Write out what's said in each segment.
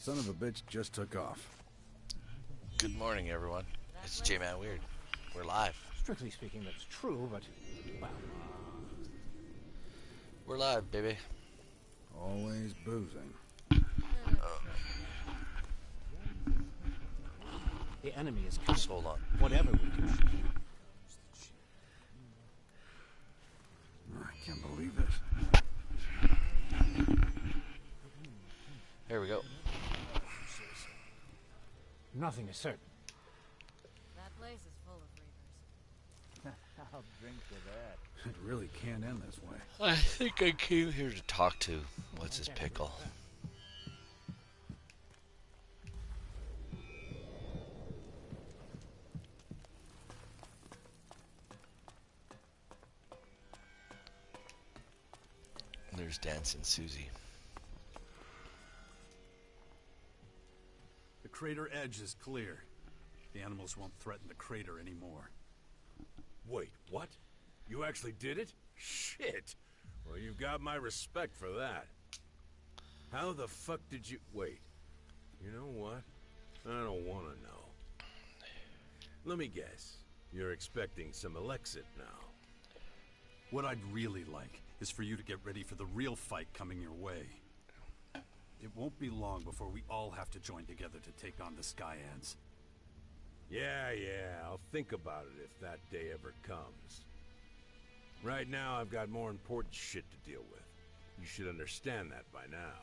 Son of a bitch just took off. Good morning, everyone. It's J-Man Weird. We're live. Strictly speaking, that's true, but, well... We're live, baby. Always boozing. The enemy is Just hold on. whatever we do. I can't believe this. Here we go. Nothing is certain. That place is full of reavers. I'll drink to that. It really can't end this way. I think I came here to talk to what's his pickle. There's Dancing Susie. The crater edge is clear. The animals won't threaten the crater anymore. Wait, what? You actually did it? Shit! Well, you've got my respect for that. How the fuck did you... Wait. You know what? I don't want to know. Let me guess. You're expecting some Alexit now. What I'd really like is for you to get ready for the real fight coming your way. It won't be long before we all have to join together to take on the Sky Ants. Yeah, I'll think about it if that day ever comes. Right now, I've got more important shit to deal with. You should understand that by now.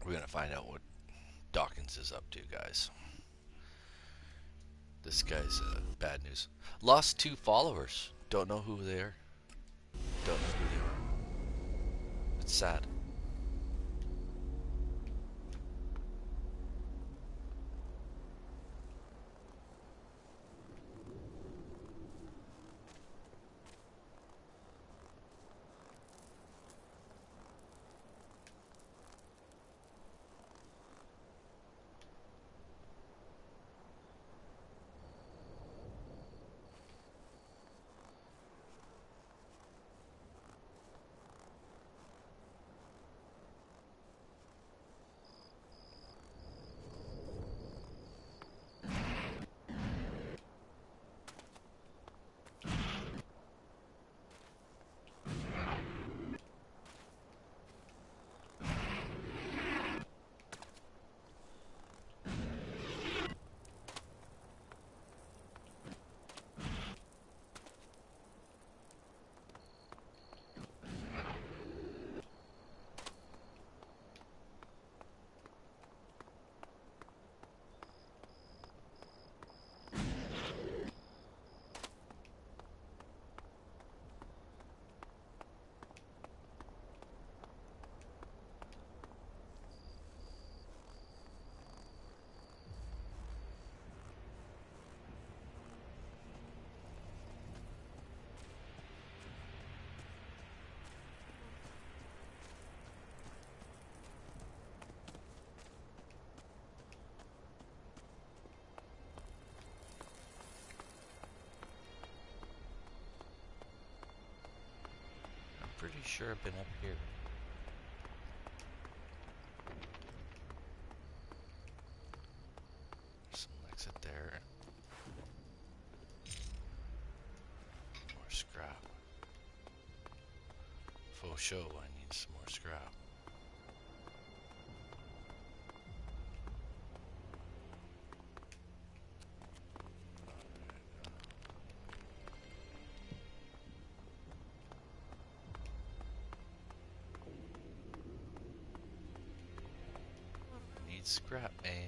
We're gonna find out what Dawkins is up to, guys. This guy's bad news. Lost 2 followers. Don't know who they are. Don't know who they are. It's sad. Pretty sure I've been up here. Some exit there. More scrap. Faux show, I need some more scrap. need scrap, man.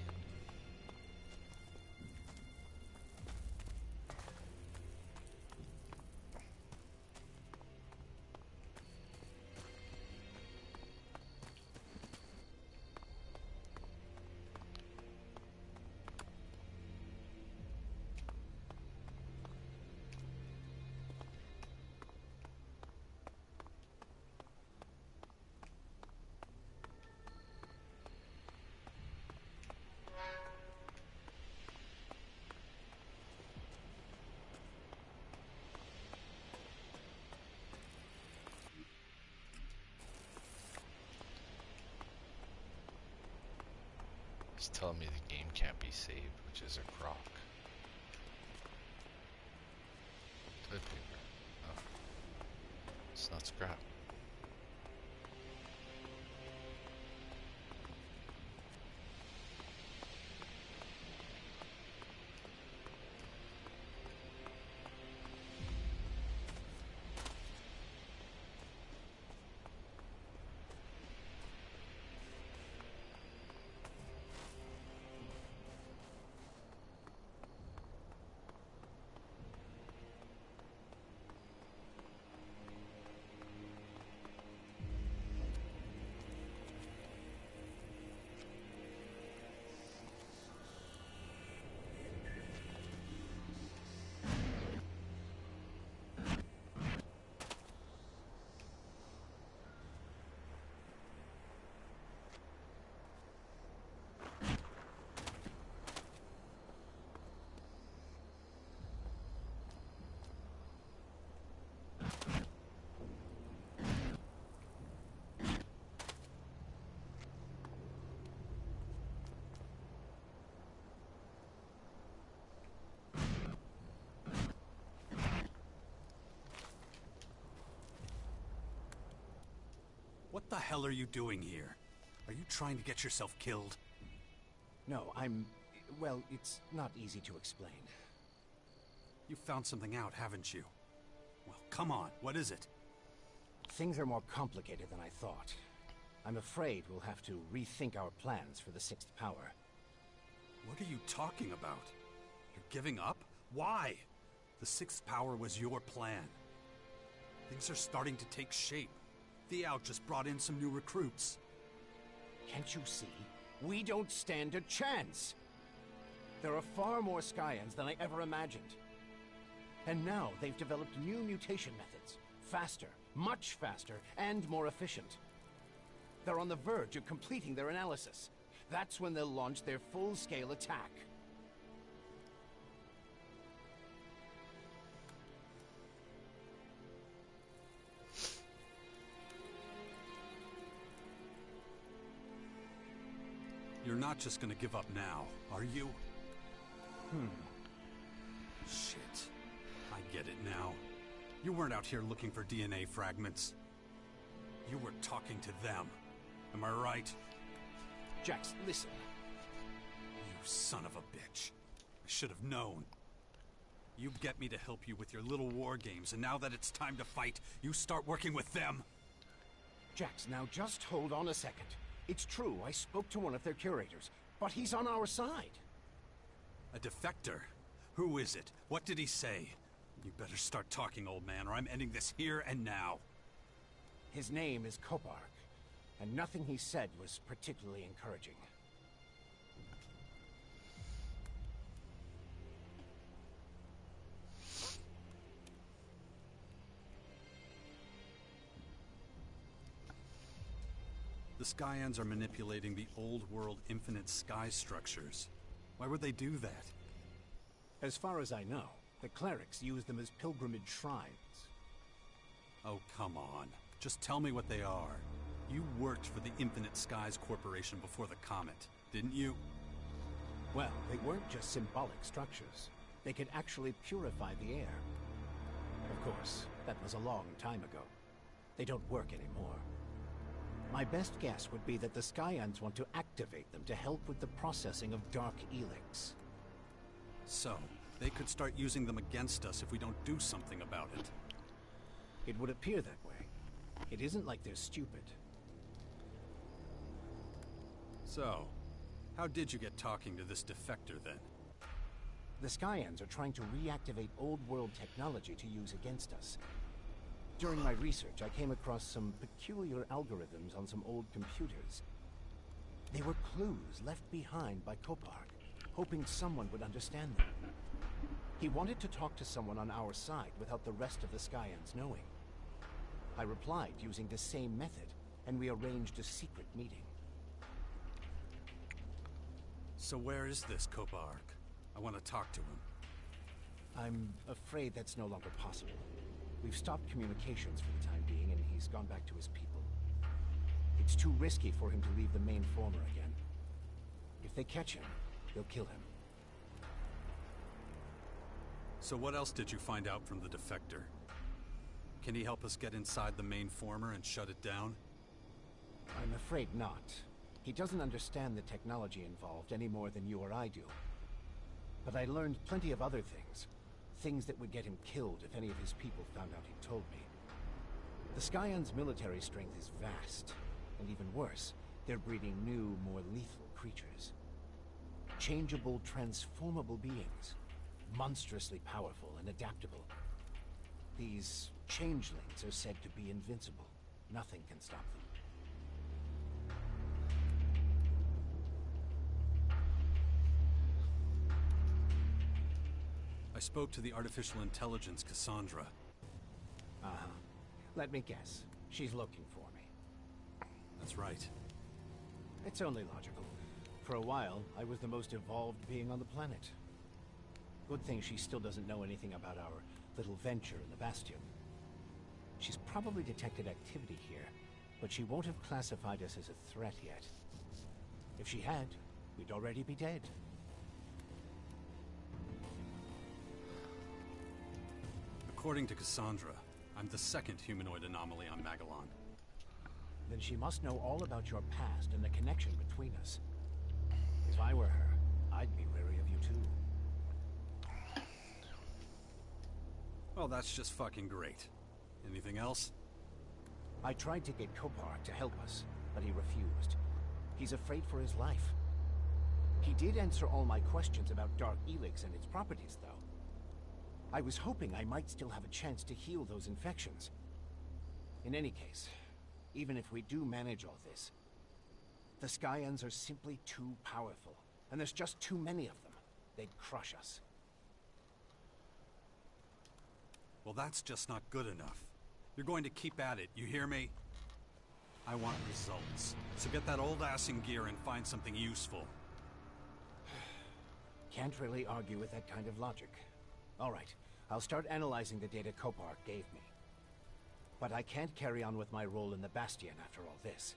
He's telling me the game can't be saved, which is a crock. Toilet paper. Oh. It's not scrap. What the hell are you doing here? Are you trying to get yourself killed? No, well, it's not easy to explain. You found something out, haven't you? Well, come on, what is it? Things are more complicated than I thought. I'm afraid we'll have to rethink our plans for the sixth power. What are you talking about? You're giving up? Why? The sixth power was your plan. Things are starting to take shape. Theo just brought in some new recruits. Can't you see? We don't stand a chance! There are far more Skyans than I ever imagined. And now they've developed new mutation methods. Faster, much faster, and more efficient. They're on the verge of completing their analysis. That's when they'll launch their full-scale attack. You're not just gonna give up now, are you? Shit. I get it now. You weren't out here looking for DNA fragments. You were talking to them. Am I right? Jax, listen. You son of a bitch. I should have known. You get me to help you with your little war games, and now that it's time to fight, you start working with them. Jax, now just hold on a second. It's true, I spoke to one of their curators, but he's on our side. A defector? Who is it? What did he say? You better start talking, old man, or I'm ending this here and now. His name is Kopark, and nothing he said was particularly encouraging. The Skyans are manipulating the old world infinite sky structures. Why would they do that? As far as I know, the clerics use them as pilgrimage shrines. Oh, come on. Just tell me what they are. You worked for the Infinite Skies Corporation before the comet, didn't you? Well, they weren't just symbolic structures. They could actually purify the air. Of course, that was a long time ago. They don't work anymore. My best guess would be that the Skyans want to activate them to help with the processing of dark elex. So, they could start using them against us if we don't do something about it. It would appear that way. It isn't like they're stupid. So, How did you get talking to this defector, then? The Skyans are trying to reactivate old-world technology to use against us. During my research, I came across some peculiar algorithms on some old computers. They were clues left behind by Kopark, hoping someone would understand them. He wanted to talk to someone on our side without the rest of the Skyans knowing. I replied using the same method, and we arranged a secret meeting. So where is this Kopark? I want to talk to him. I'm afraid that's no longer possible. We've stopped communications for the time being, and he's gone back to his people. It's too risky for him to leave the main former again. If they catch him, they'll kill him. So what else did you find out from the defector? Can he help us get inside the main former and shut it down? I'm afraid not. He doesn't understand the technology involved any more than you or I do. But I learned plenty of other things. Things that would get him killed if any of his people found out he told me. The Skyans' military strength is vast. And even worse, they're breeding new, more lethal creatures. Changeable, transformable beings. Monstrously powerful and adaptable. These changelings are said to be invincible. Nothing can stop them. I spoke to the artificial intelligence Cassandra. Uh-huh. Let me guess. She's looking for me. That's right. It's only logical. For a while, I was the most evolved being on the planet. Good thing she still doesn't know anything about our little venture in the Bastion. She's probably detected activity here, but she won't have classified us as a threat yet. If she had, we'd already be dead. According to Cassandra, I'm the second humanoid anomaly on Magellan. Then she must know all about your past and the connection between us. If I were her, I'd be wary of you too. Well, that's just fucking great. Anything else? I tried to get Kopark to help us, but he refused. He's afraid for his life. He did answer all my questions about Dark Elex and its properties, though. I was hoping I might still have a chance to heal those infections. In any case, even if we do manage all this, the Skyans are simply too powerful, and there's just too many of them. They'd crush us. Well, that's just not good enough. You're going to keep at it, you hear me? I want results. So get that old ass in gear and find something useful. Can't really argue with that kind of logic. All right, I'll start analyzing the data Kopark gave me. But I can't carry on with my role in the Bastion after all this.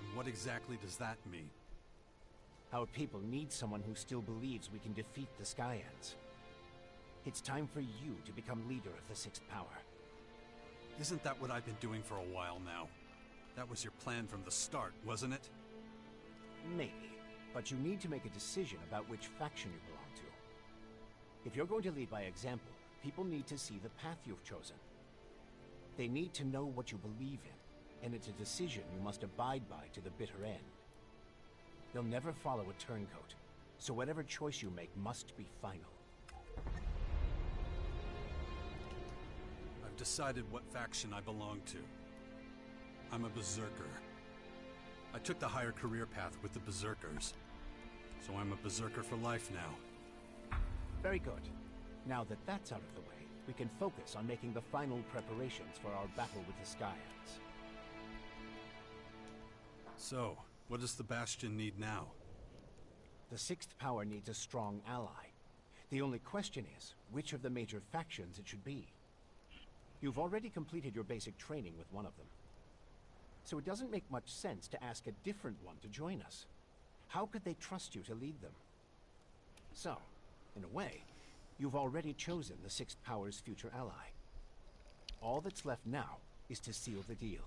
And what exactly does that mean? Our people need someone who still believes we can defeat the Skyans. It's time for you to become leader of the Sixth Power. Isn't that what I've been doing for a while now? That was your plan from the start, wasn't it? Maybe, but you need to make a decision about which faction you belong to. If you're going to lead by example, people need to see the path you've chosen. They need to know what you believe in, and it's a decision you must abide by to the bitter end. They'll never follow a turncoat, so whatever choice you make must be final. I've decided what faction I belong to. I'm a berserker. I took the higher career path with the berserkers, so I'm a berserker for life now. Very good. Now that that's out of the way, we can focus on making the final preparations for our battle with the Skyans. So, what does the Bastion need now? The Sixth Power needs a strong ally. The only question is, which of the major factions it should be. You've already completed your basic training with one of them. So it doesn't make much sense to ask a different one to join us. How could they trust you to lead them? So, in a way, you've already chosen the Sixth Power's future ally. All that's left now is to seal the deal.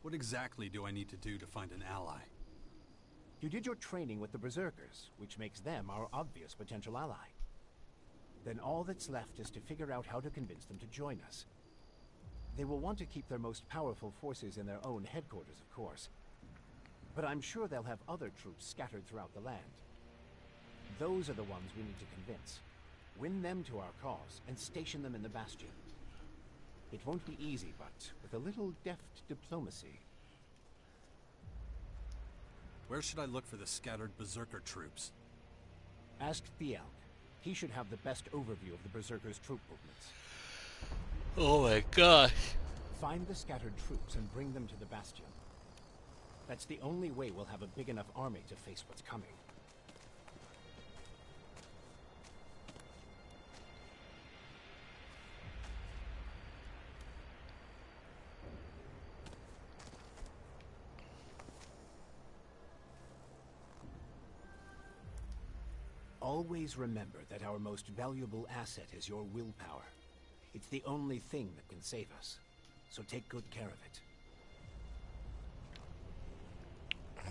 What exactly do I need to do to find an ally? You did your training with the Berserkers, which makes them our obvious potential ally. Then all that's left is to figure out how to convince them to join us. They will want to keep their most powerful forces in their own headquarters, of course. But I'm sure they'll have other troops scattered throughout the land. Those are the ones we need to convince. Win them to our cause and station them in the Bastion. It won't be easy, but with a little deft diplomacy... Where should I look for the scattered Berserker troops? Ask the Elk. He should have the best overview of the Berserkers' troop movements. Oh my gosh. Find the scattered troops and bring them to the Bastion. That's the only way we'll have a big enough army to face what's coming. Always remember that our most valuable asset is your willpower. It's the only thing that can save us. So take good care of it.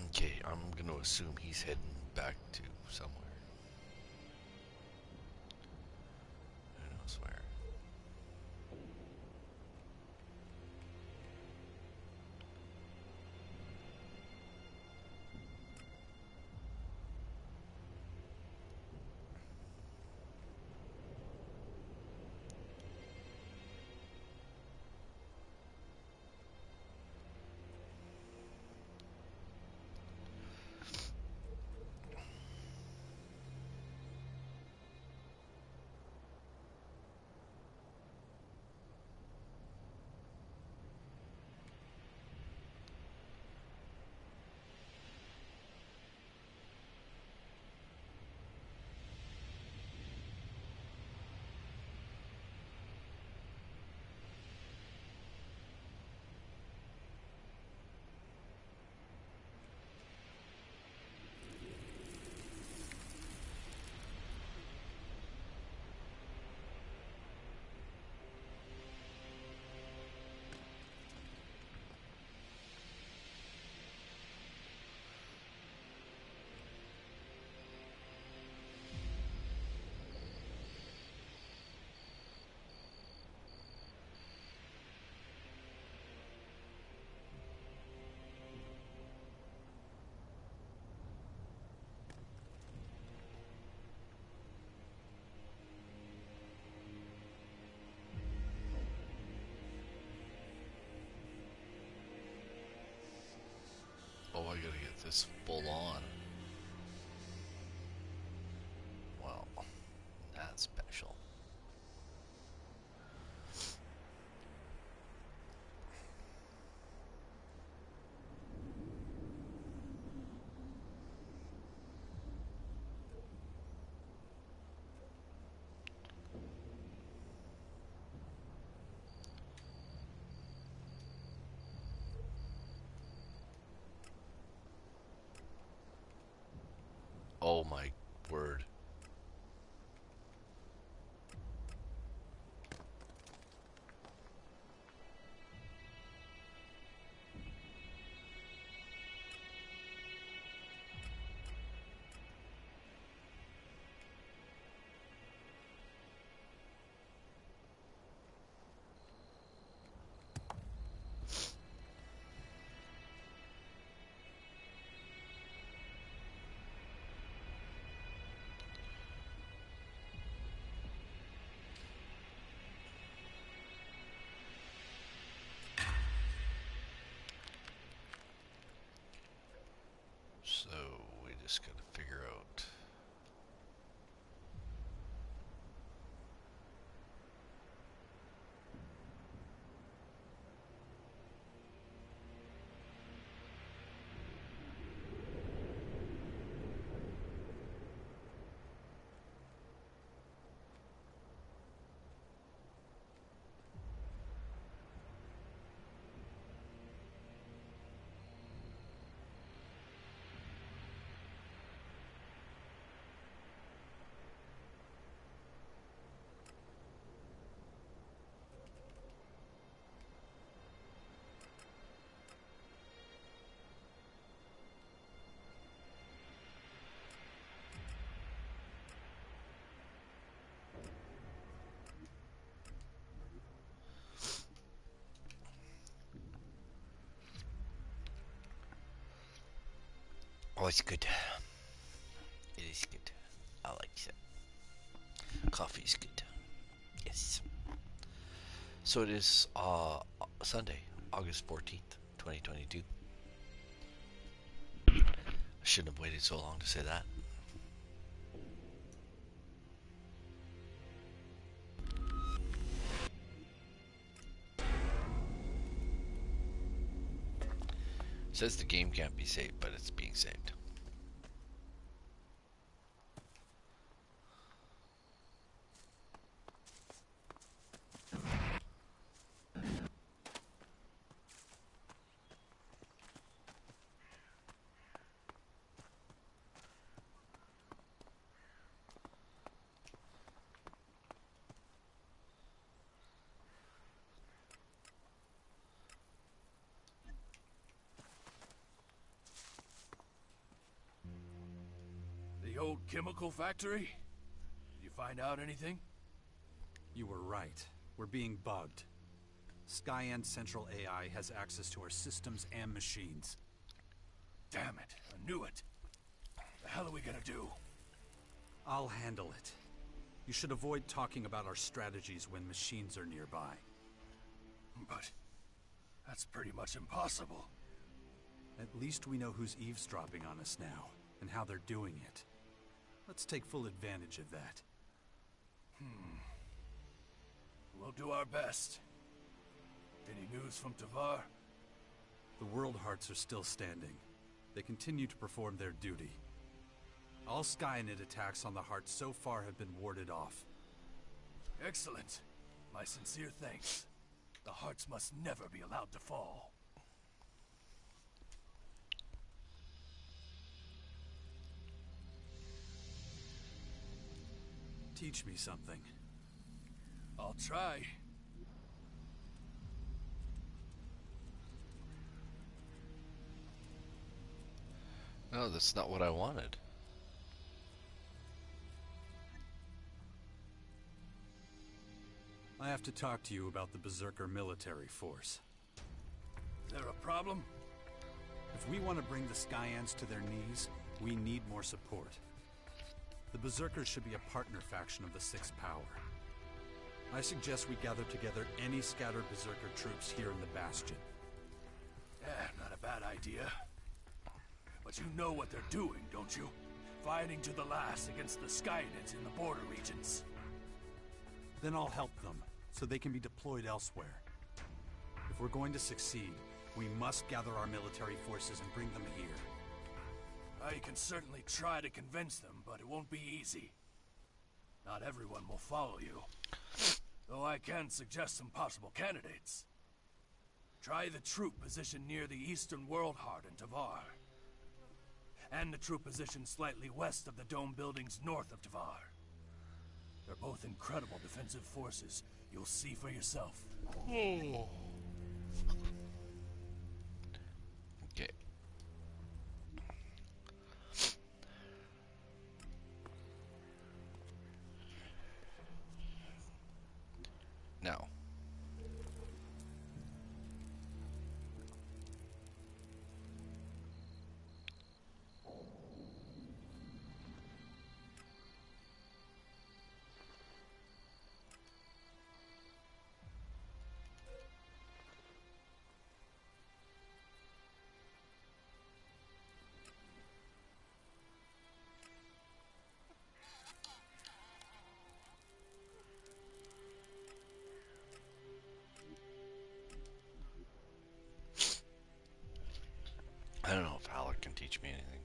Okay, I'm gonna assume he's heading back to somewhere. Who knows where? Oh, I gotta get this full on. Well, that's special. Oh my word. So we just gotta figure out. Oh, it's good. It is good. I like it. Coffee is good. Yes. So it is Sunday, August 14th, 2022. I shouldn't have waited so long to say that. It says the game can't be saved, but it's being saved. The old chemical factory? Did you find out anything? You were right. We're being bugged. Skyend Central AI has access to our systems and machines. Damn it, I knew it. The hell are we gonna do? I'll handle it. You should avoid talking about our strategies when machines are nearby. But that's pretty much impossible. At least we know who's eavesdropping on us now, and how they're doing it. Let's take full advantage of that. We'll do our best. Any news from Tavar? The World Hearts are still standing. They continue to perform their duty. All Skynet attacks on the Hearts so far have been warded off. Excellent. My sincere thanks. The Hearts must never be allowed to fall. Teach me something. I'll try. No, that's not what I wanted. I have to talk to you about the Berserker military force. Is there a problem? If we want to bring the Skyends to their knees, we need more support. The Berserkers should be a partner faction of the Sixth Power. I suggest we gather together any scattered Berserker troops here in the Bastion. Yeah, not a bad idea. But you know what they're doing, don't you? Fighting to the last against the Skynets in the border regions. Then I'll help them, so they can be deployed elsewhere. If we're going to succeed, we must gather our military forces and bring them here. I can certainly try to convince them, but it won't be easy. Not everyone will follow you. Though I can suggest some possible candidates. Try the troop positioned near the eastern World Heart in Tavar. And the troop position slightly west of the dome buildings north of Tavar. They're both incredible defensive forces. You'll see for yourself. Okay. Now. I don't know if Alec can teach me anything.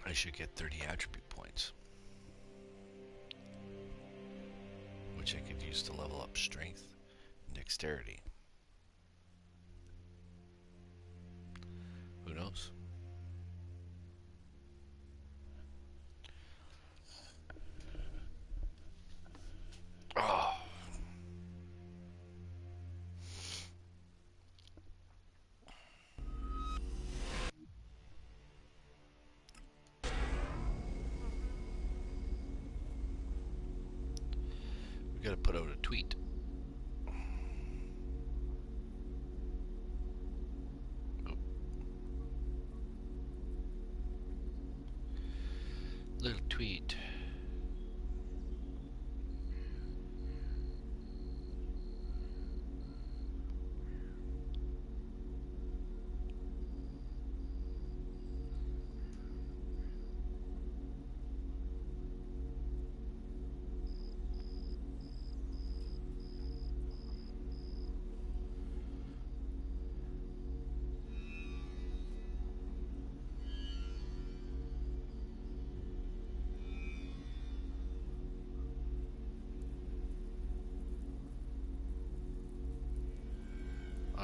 I should get 30 attribute points, which I could use to level up strength and dexterity. Who knows? Oh. We gotta put out a tweet.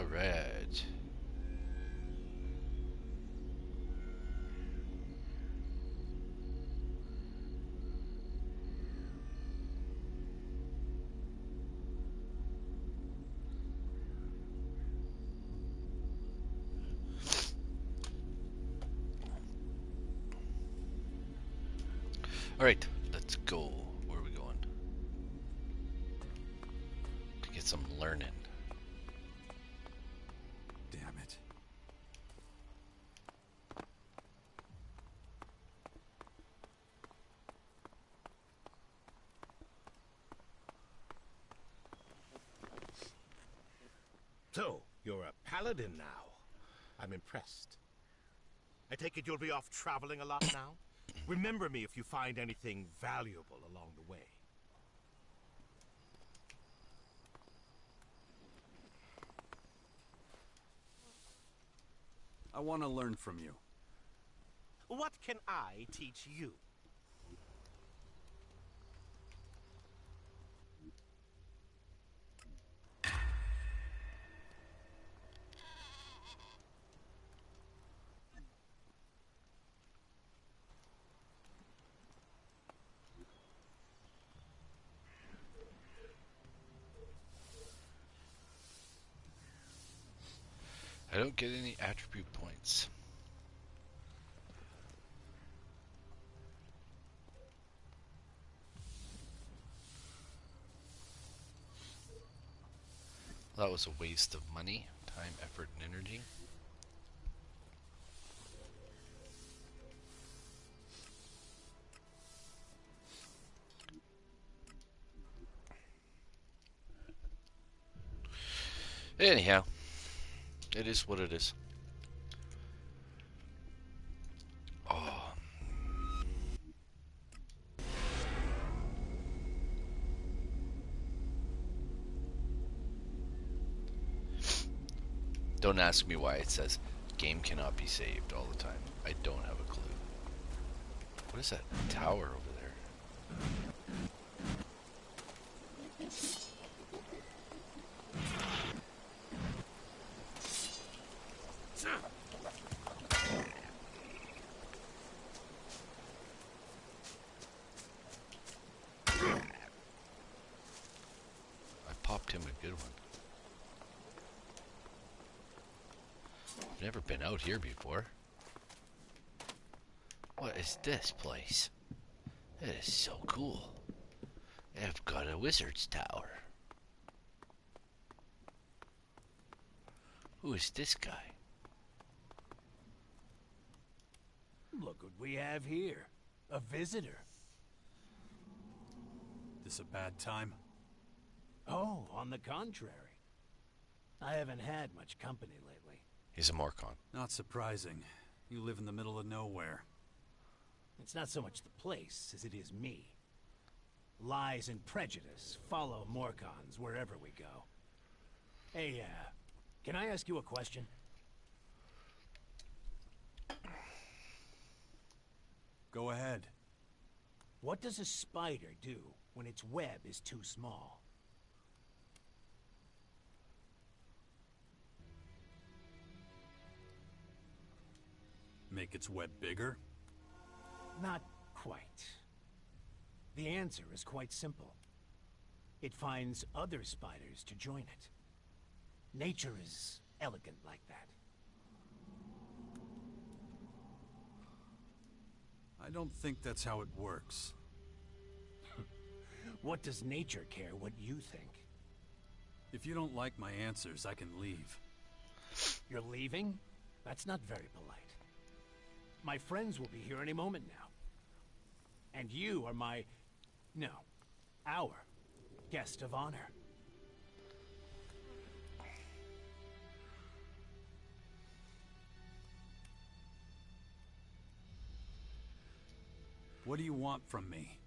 Alright. Alright, let's go. Where are we going? To get some learning. Damn it. So, you're a paladin now. I'm impressed. I take it you'll be off traveling a lot now? Remember me if you find anything valuable along the way. I want to learn from you. What can I teach you? I don't get any attribute points. That was a waste of money, time, effort, and energy. Anyhow, it is what it is. Oh. Don't ask me why it says game cannot be saved all the time. I don't have a clue. What is that tower over there? I popped him a good one. I've never been out here before. What is this place? It is so cool. I've got a wizard's tower. Who is this guy? Look what we have here. A visitor. This a bad time? Oh, on the contrary. I haven't had much company lately. He's a Morcon. Not surprising. You live in the middle of nowhere. It's not so much the place as it is me. Lies and prejudice follow Morcons wherever we go. Hey, can I ask you a question? Go ahead. What does a spider do when its web is too small? Make its web bigger? Not quite. The answer is quite simple. It finds other spiders to join it. Nature is elegant like that. I don't think that's how it works. What does nature care what you think? If you don't like my answers, I can leave. You're leaving? That's not very polite. My friends will be here any moment now. And you are our guest of honor. What do you want from me?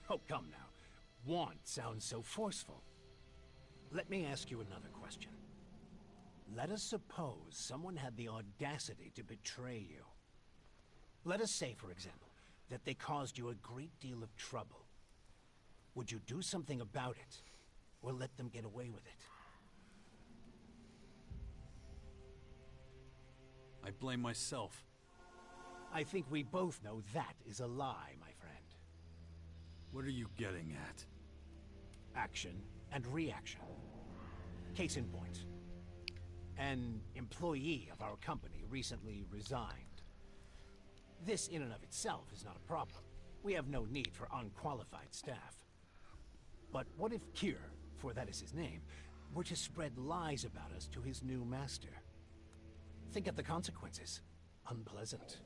Oh, come now. Want sounds so forceful. Let me ask you another question. Let us suppose someone had the audacity to betray you. Let us say, for example, that they caused you a great deal of trouble. Would you do something about it, or let them get away with it? I blame myself. I think we both know that is a lie, my friend. What are you getting at? Action and reaction. Case in point. An employee of our company recently resigned. This in and of itself is not a problem. We have no need for unqualified staff. But what if Kier, for that is his name, were to spread lies about us to his new master? Think of the consequences. Unpleasant.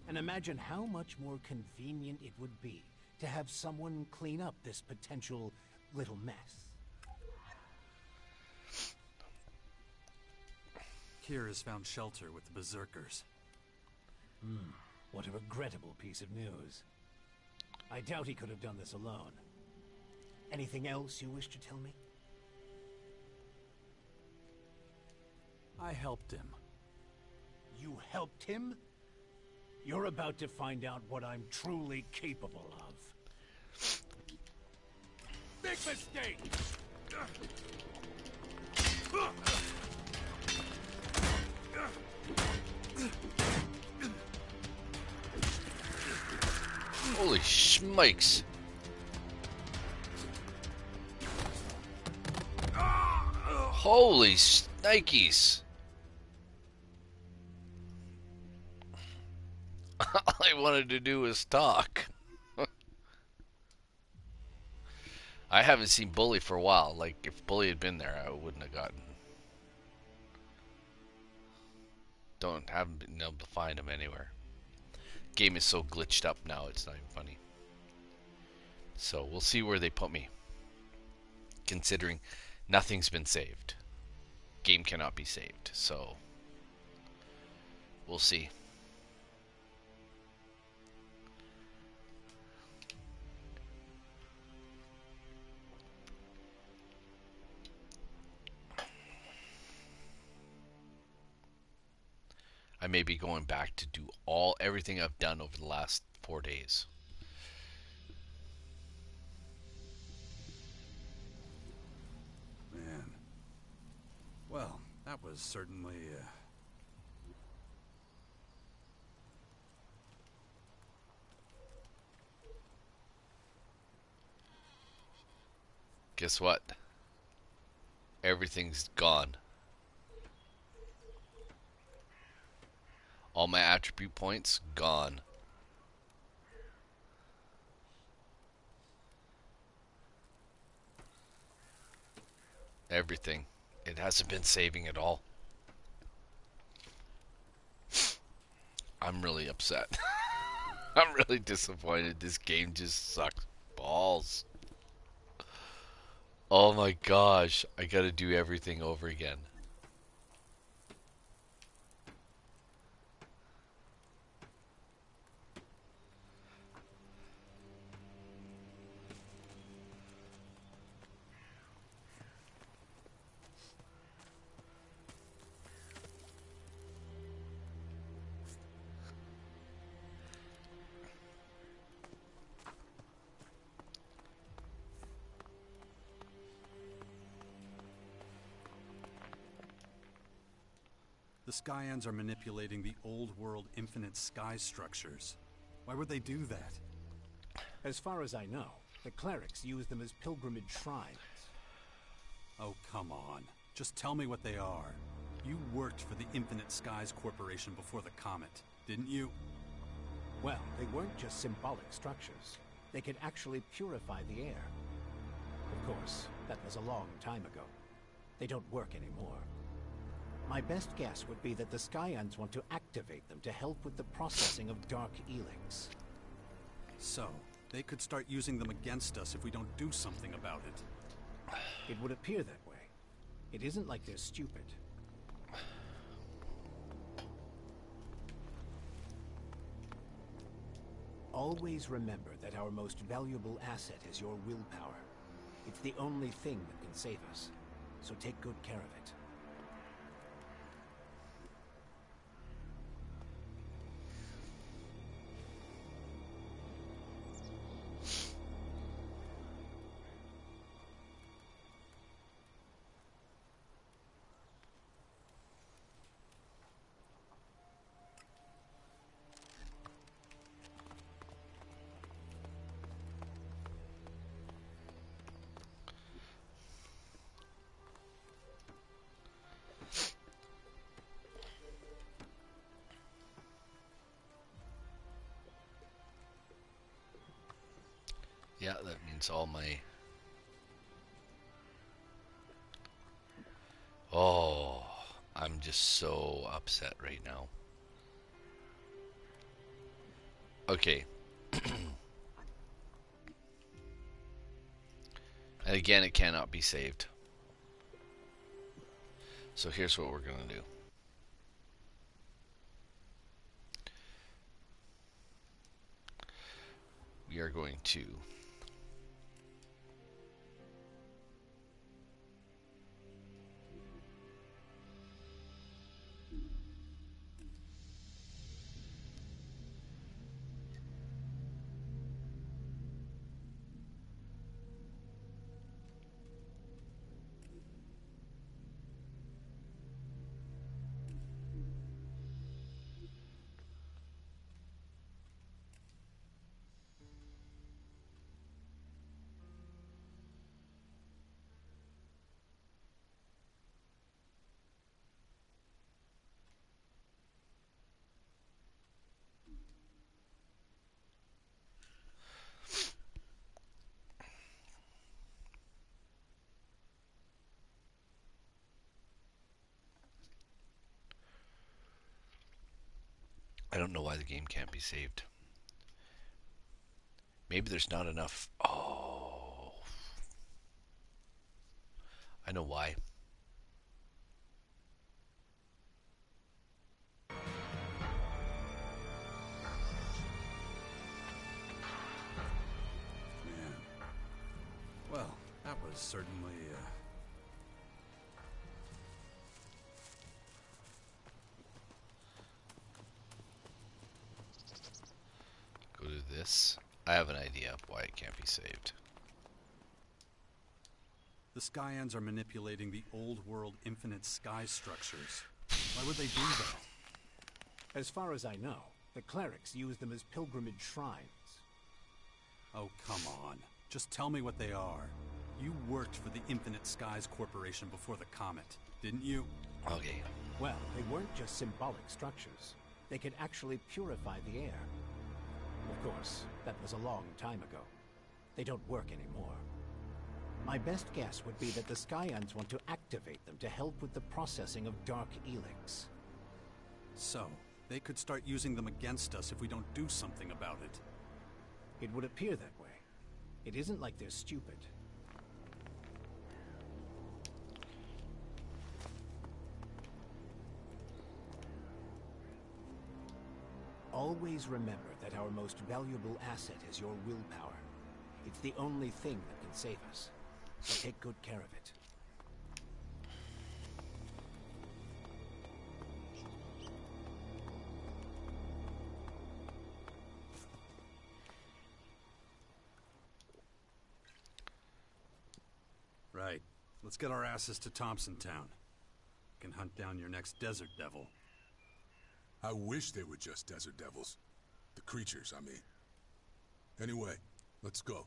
And imagine how much more convenient it would be to have someone clean up this potential little mess. Kier has found shelter with the Berserkers. What a regrettable piece of news. I doubt he could have done this alone. Anything else you wish to tell me? I helped him. You helped him? You're about to find out what I'm truly capable of. Big mistake! Holy schmikes. Holy snikes. All I wanted to do was talk. I haven't seen Bully for a while. Like, if Bully had been there, I wouldn't have gotten. Haven't been able to find him anywhere. Game is so glitched up now, it's not even funny. So, we'll see where they put me. Considering nothing's been saved. Game cannot be saved, so we'll see. I may be going back to do everything I've done over the last 4 days. Man. Well, that was certainly... Guess what? Everything's gone. All my attribute points, gone. Everything. It hasn't been saving at all. I'm really upset. I'm really disappointed. This game just sucks balls. Oh my gosh. I gotta do everything over again. The Skyans are manipulating the old world infinite sky structures. Why would they do that? As far as I know, the clerics use them as pilgrimage shrines. Oh, come on. Just tell me what they are. You worked for the Infinite Skies Corporation before the comet, didn't you? Well, they weren't just symbolic structures. They could actually purify the air. Of course, that was a long time ago. They don't work anymore. My best guess would be that the Skyans want to activate them to help with the processing of dark elex. So, they could start using them against us if we don't do something about it. It would appear that way. It isn't like they're stupid. Always remember that our most valuable asset is your willpower. It's the only thing that can save us. So take good care of it. Yeah, that means all my... Oh, I'm just so upset right now. Okay. And again, it cannot be saved. So here's what we're going to do. We are going to... I don't know why the game can't be saved. Maybe there's not enough... Oh. I know why. Man. Well, that was certainly, Go to this. I have an idea of why it can't be saved. The Skyans are manipulating the old world infinite sky structures. Why would they do that? As far as I know, the clerics use them as pilgrimage shrines. Oh, come on. Just tell me what they are. You worked for the Infinite Skies Corporation before the comet, didn't you? Okay. Well, they weren't just symbolic structures. They could actually purify the air. Of course, that was a long time ago. They don't work anymore. My best guess would be that the Skyans want to activate them to help with the processing of dark elex. So, they could start using them against us if we don't do something about it. It would appear that way. It isn't like they're stupid. Always remember that our most valuable asset is your willpower. It's the only thing that can save us. So take good care of it. Right. Let's get our asses to Thompson Town. Can hunt down your next desert devil. I wish they were just desert devils. The creatures, I mean. Anyway, let's go.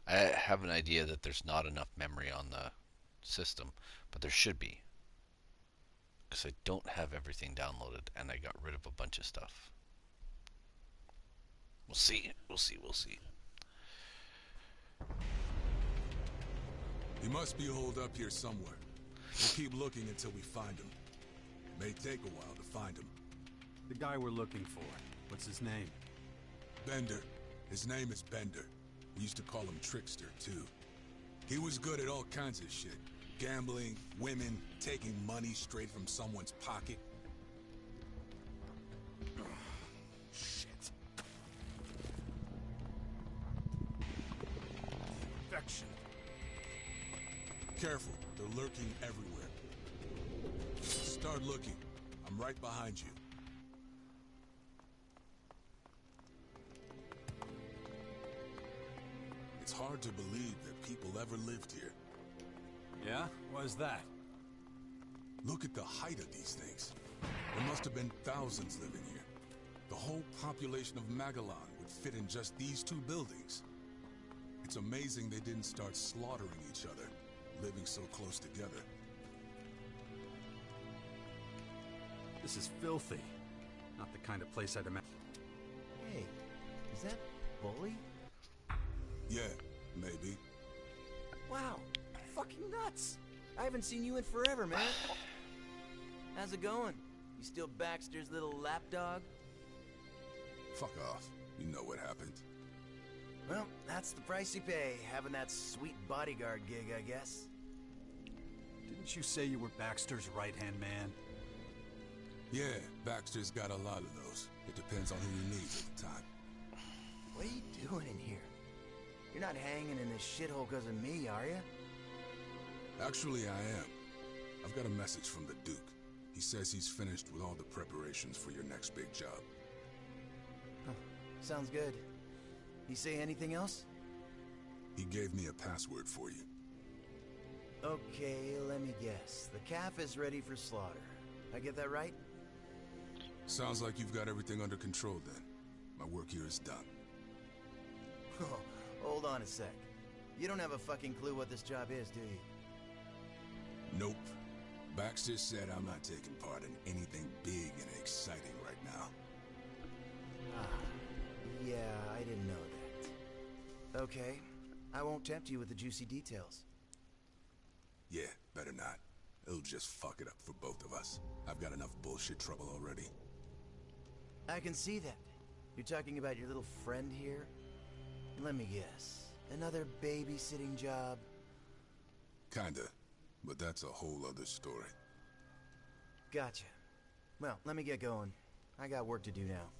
I have an idea that there's not enough memory on the system, but there should be. Because I don't have everything downloaded, and I got rid of a bunch of stuff. We'll see. We'll see. We'll see. He must be holed up here somewhere. We'll keep looking until we find him. It may take a while to find him. The guy we're looking for. What's his name? Bender. His name is Bender. We used to call him Trickster, too. He was good at all kinds of shit. Gambling, women, taking money straight from someone's pocket. Shit. Infection. Careful, they're lurking everywhere. Start looking. I'm right behind you. It's hard to believe that people ever lived here. Yeah? Why's that? Look at the height of these things. There must have been thousands living here. The whole population of Magellan would fit in just these two buildings. It's amazing they didn't start slaughtering each other, living so close together. This is filthy. Not the kind of place I'd imagine. Hey, is that Bully? Yeah, maybe. Wow, fucking nuts! I haven't seen you in forever, man. How's it going? You still Baxter's little lapdog? Fuck off. You know what happened. Well, that's the price you pay, having that sweet bodyguard gig, I guess. Didn't you say you were Baxter's right-hand man? Yeah, Baxter's got a lot of those. It depends on who he needs at the time. What are you doing in here? You're not hanging in this shithole because of me, are you? Actually, I am. I've got a message from the Duke. He says he's finished with all the preparations for your next big job. Huh. Sounds good. He say anything else? He gave me a password for you. Okay, let me guess. The calf is ready for slaughter. I get that right? Sounds like you've got everything under control then. My work here is done. Oh, hold on a sec. You don't have a fucking clue what this job is, do you? Nope. Baxter said I'm not taking part in anything big and exciting right now. Ah, yeah, I didn't know that. Okay, I won't tempt you with the juicy details. Yeah, better not. It'll just fuck it up for both of us. I've got enough bullshit trouble already. I can see that. You're talking about your little friend here? Let me guess. Another babysitting job? Kinda. But that's a whole other story. Gotcha. Well, let me get going. I got work to do now.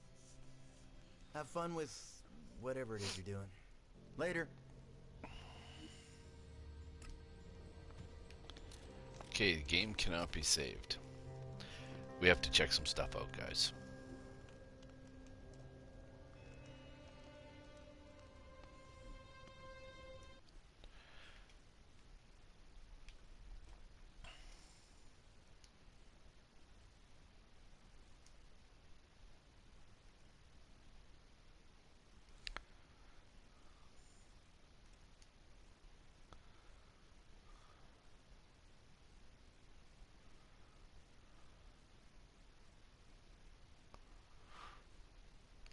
Have fun with whatever it is you're doing. Later. Okay, the game cannot be saved. We have to check some stuff out, guys.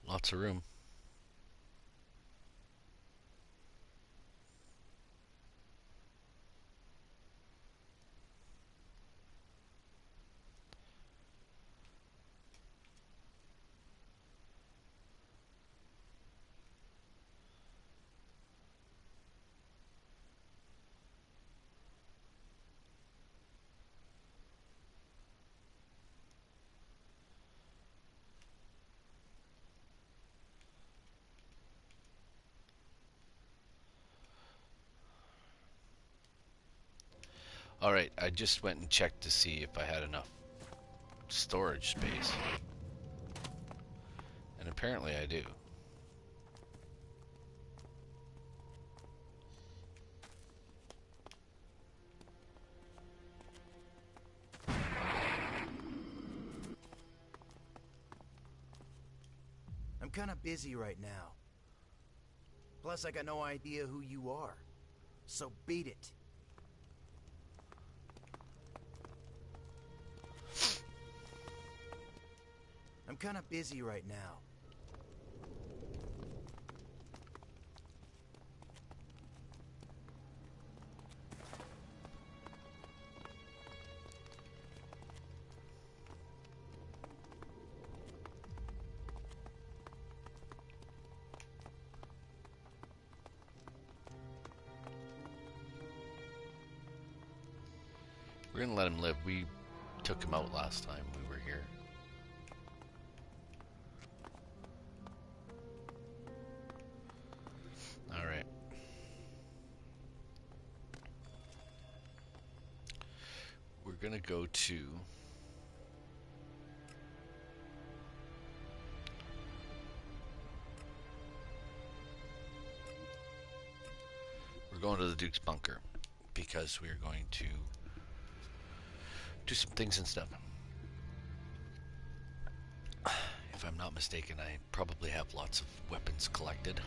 Lots of room. Alright, I just went and checked to see if I had enough storage space. And apparently I do. I'm kinda busy right now. Plus, I got no idea who you are. So beat it. I'm kinda busy right now. We're gonna let him live. We took him out last time we were here. Alright. We're gonna go to the Duke's bunker because we're going to do some things and stuff. If I'm not mistaken, I probably have lots of weapons collected.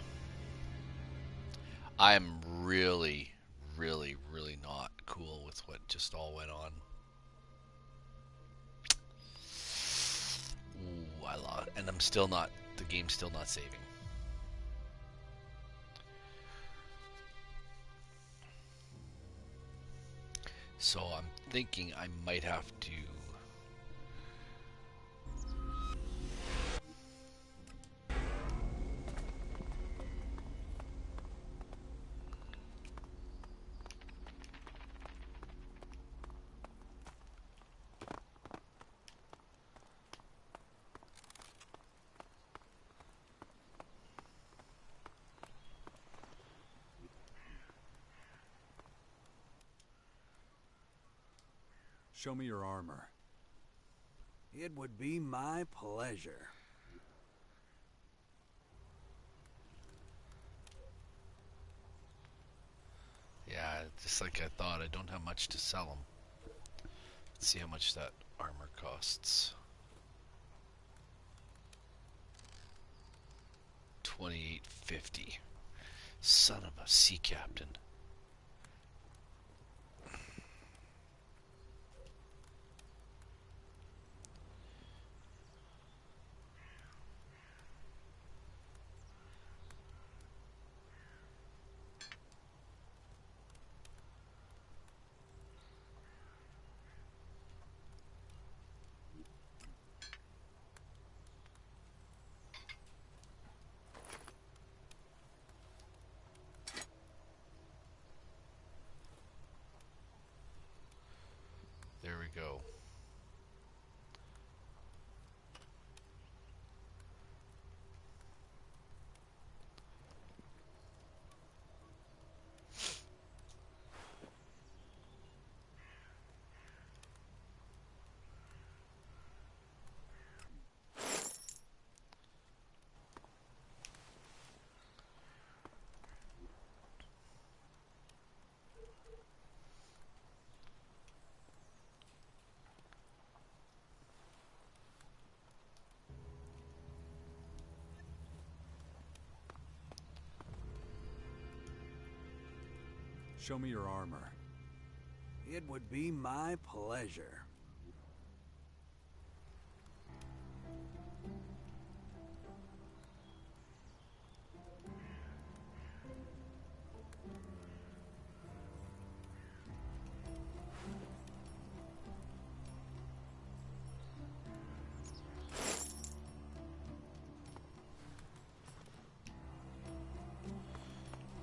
I'm really, really, really not cool with what just all went on. Ooh, I lost, and I'm still not. The game's still not saving. So I'm thinking I might have to. Show me your armor. It would be my pleasure. Yeah, just like I thought, I don't have much to sell them. Let's see how much that armor costs. 28.50. Son of a sea captain. There we go. Show me your armor. It would be my pleasure.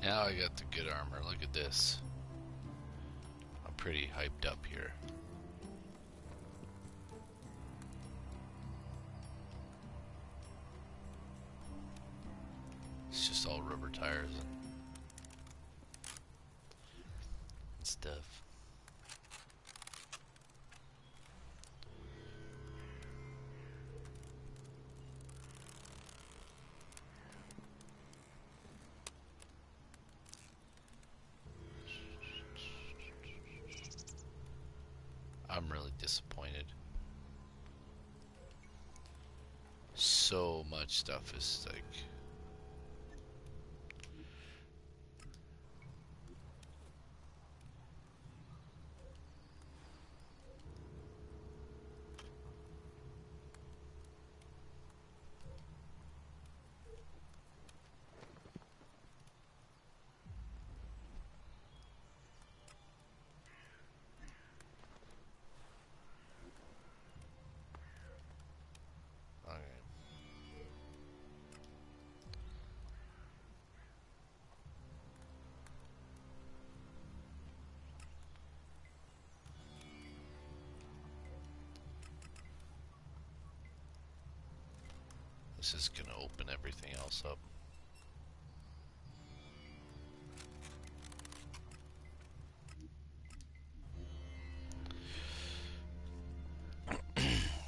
Now I got the good armor. Look at this. I'm pretty hyped up here. It's just all rubber tires and stuff. I'm really disappointed. So much stuff is like... This is going to open everything else up.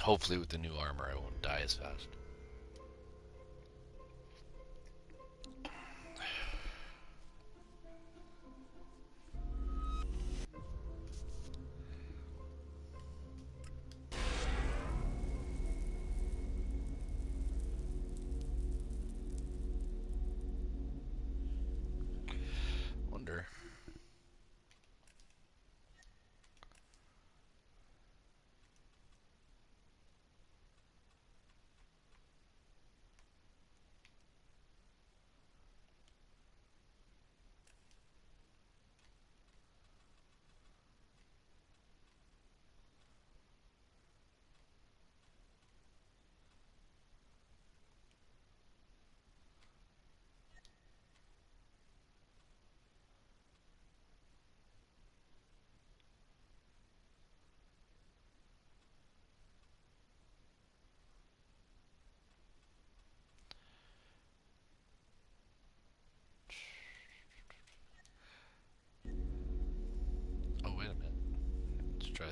Hopefully with the new armor I won't die as fast.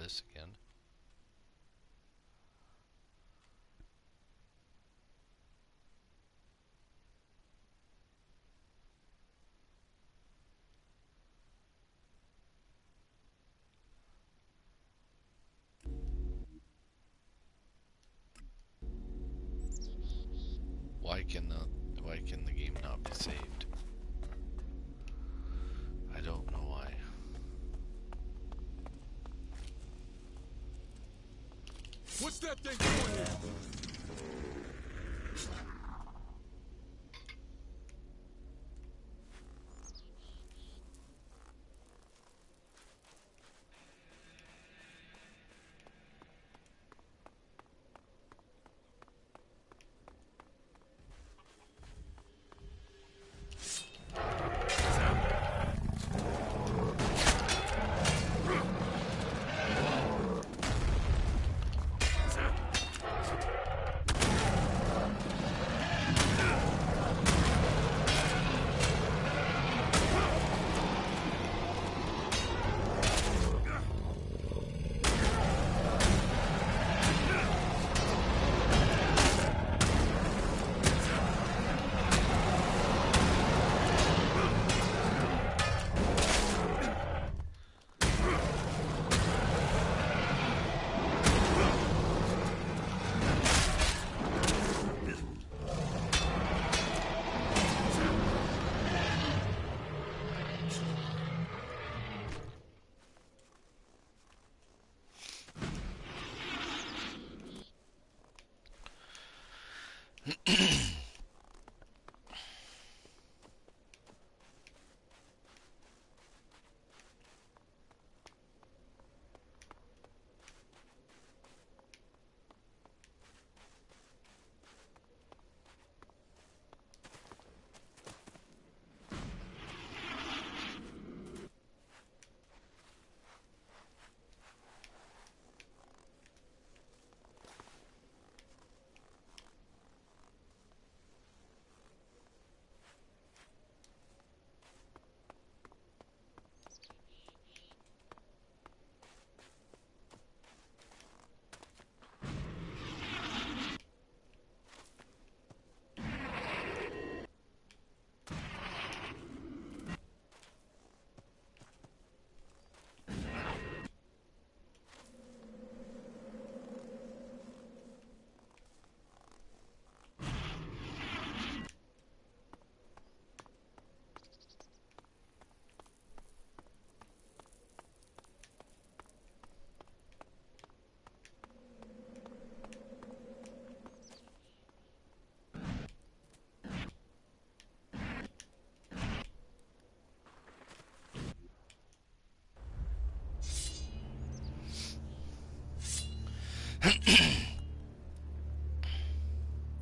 this again. Why can the game not be saved? I don't know why. What's that thing doing here?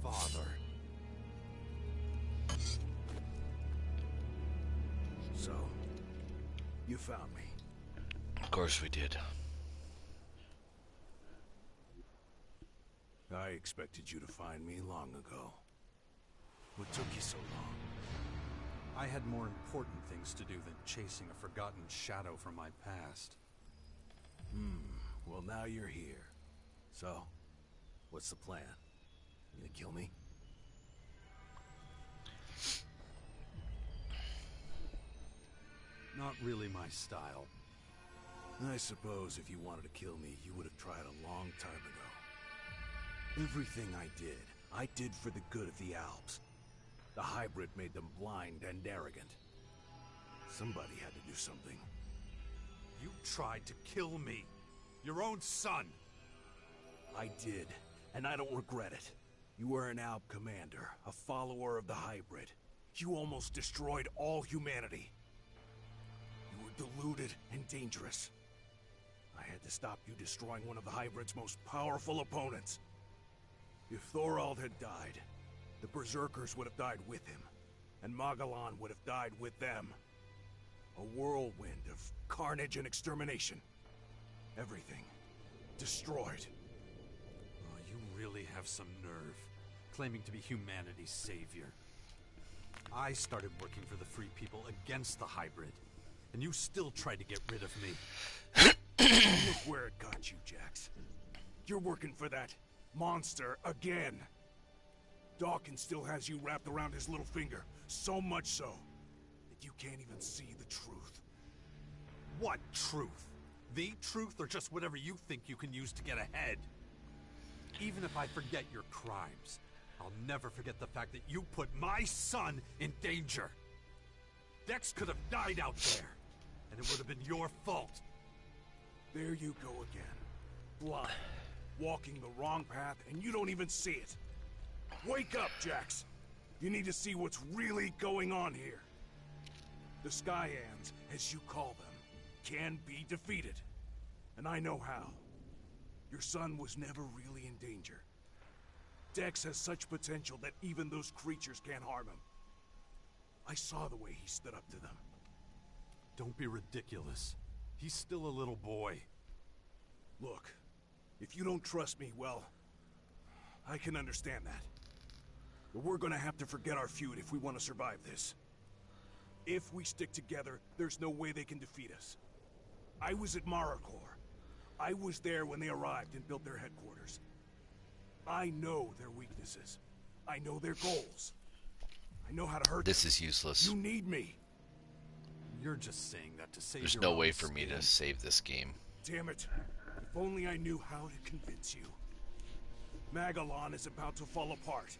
Father. So, you found me. Of course we did. I expected you to find me long ago. What took you so long? I had more important things to do than chasing a forgotten shadow from my past. Well, now you're here. So, what's the plan? You gonna kill me? Not really my style. I suppose if you wanted to kill me, you would have tried a long time ago. Everything I did for the good of the Alps. The hybrid made them blind and arrogant. Somebody had to do something. You tried to kill me. Your own son. I did, and I don't regret it. You were an Alp commander, a follower of the hybrid. You almost destroyed all humanity. You were deluded and dangerous. I had to stop you destroying one of the hybrid's most powerful opponents. If Thorald had died, the Berserkers would have died with him, and Magellan would have died with them. A whirlwind of carnage and extermination. Everything destroyed. Oh, you really have some nerve, claiming to be humanity's savior. I started working for the Free People against the hybrid, and you still tried to get rid of me. Look where it got You're working for that monster again. Dawkins still has you wrapped around his little finger, so much so that you can't even see the truth. What truth? The truth, or just whatever you think you can use to get ahead? Even if I forget your crimes, I'll never forget the fact that you put my son in danger. Dex could have died out there, and it would have been your fault. There you go again. Blind. Walking the wrong path, and you don't even see it. Wake up, Jax. You need to see what's really going on here. The Skyans, as you call them, can be defeated. And I know how. Your son was never really in danger. Dex has such potential that even those creatures can't harm him. I saw the way he stood up to them. Don't be ridiculous. He's still a little boy. Look, if you don't trust me, well, I can understand that. But we're gonna have to forget our feud if we want to survive this. If we stick together, there's no way they can defeat us. I was at Maricor. I was there when they arrived and built their headquarters. I know their weaknesses. I know their goals. I know how to hurt them. This is useless. You need me. You're just saying that to save There's your no own way for skin. me to save this game. Damn it. If only I knew how to convince you. Magellan is about to fall apart.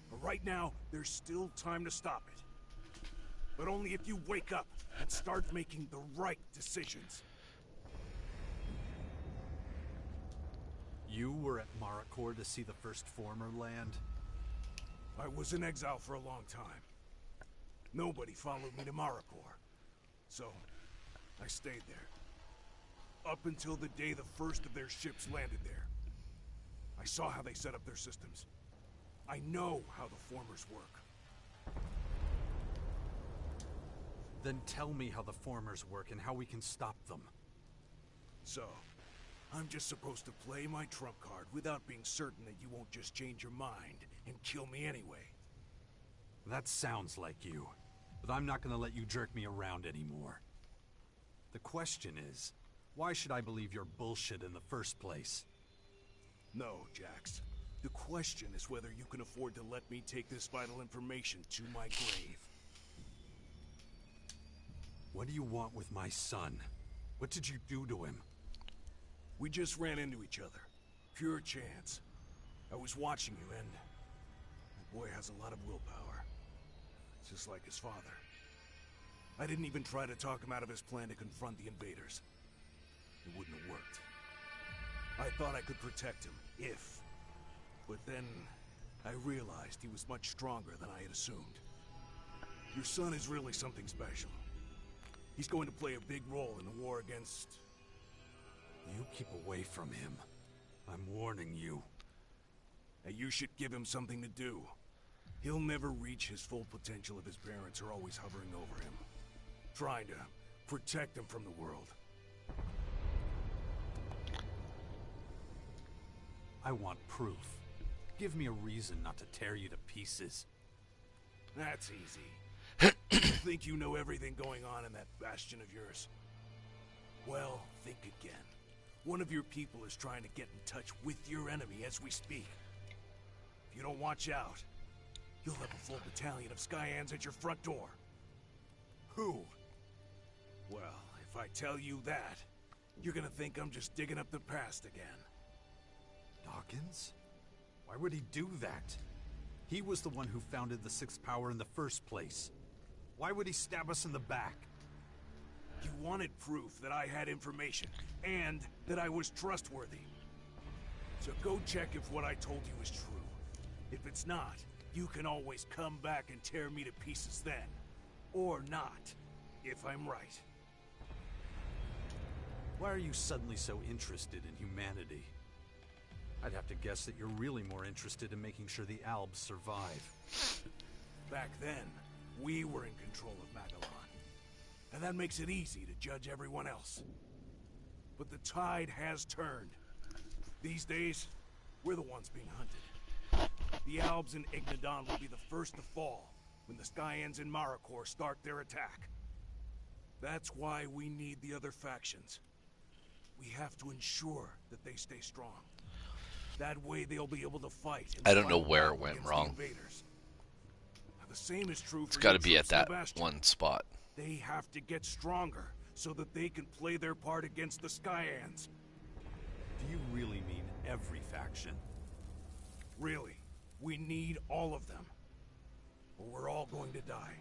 But right now, there's still time to stop it. But only if you wake up and start making the right decisions. You were at Maricor to see the first former land? I was in exile for a long time. Nobody followed me to Maricor. So, I stayed there. Up until the day the first of their ships landed there. I saw how they set up their systems. I know how the formers work. Then tell me how the formers work and how we can stop them. So, I'm just supposed to play my trump card without being certain that you won't just change your mind and kill me anyway. That sounds like you, but I'm not gonna let you jerk me around anymore. The question is, why should I believe your bullshit in the first place? No, Jax. The question is whether you can afford to let me take this vital information to my grave. What do you want with my son? What did you do to him? We just ran into each other. Pure chance. I was watching you, and that boy has a lot of willpower. Just like his father. I didn't even try to talk him out of his plan to confront the invaders. It wouldn't have worked. I thought I could protect him, if. But then, I realized he was much stronger than I had assumed. Your son is really something special. He's going to play a big role in the war against... You keep away from him. I'm warning you. And you should give him something to do. He'll never reach his full potential if his parents are always hovering over him. Trying to protect him from the world. I want proof. Give me a reason not to tear you to pieces. That's easy. You think you know everything going on in that bastion of yours? Well, think again. One of your people is trying to get in touch with your enemy as we speak. If you don't watch out, you'll have a full battalion of Skyans at your front door. Who? Well, if I tell you that, you're gonna think I'm just digging up the past again. Dawkins? Why would he do that? He was the one who founded the Sixth Power in the first place. Why would he stab us in the back? You wanted proof that I had information, and that I was trustworthy. So go check if what I told you is true. If it's not, you can always come back and tear me to pieces then. Or not, if I'm right. Why are you suddenly so interested in humanity? I'd have to guess that you're really more interested in making sure the Albs survive. Back then, we were in control of Magellan. And that makes it easy to judge everyone else. But the tide has turned. These days, we're the ones being hunted. The Albs in Ignadon will be the first to fall when the Skyans in Maricor start their attack. That's why we need the other factions. We have to ensure that they stay strong. That way they'll be able to fight. I don't know where it went wrong. Now, the same is true It's for got to your be at troops in the that Bastion. one spot. They have to get stronger so that they can play their part against the Skyans. Do you really mean every faction? Really, we need all of them. Or we're all going to die.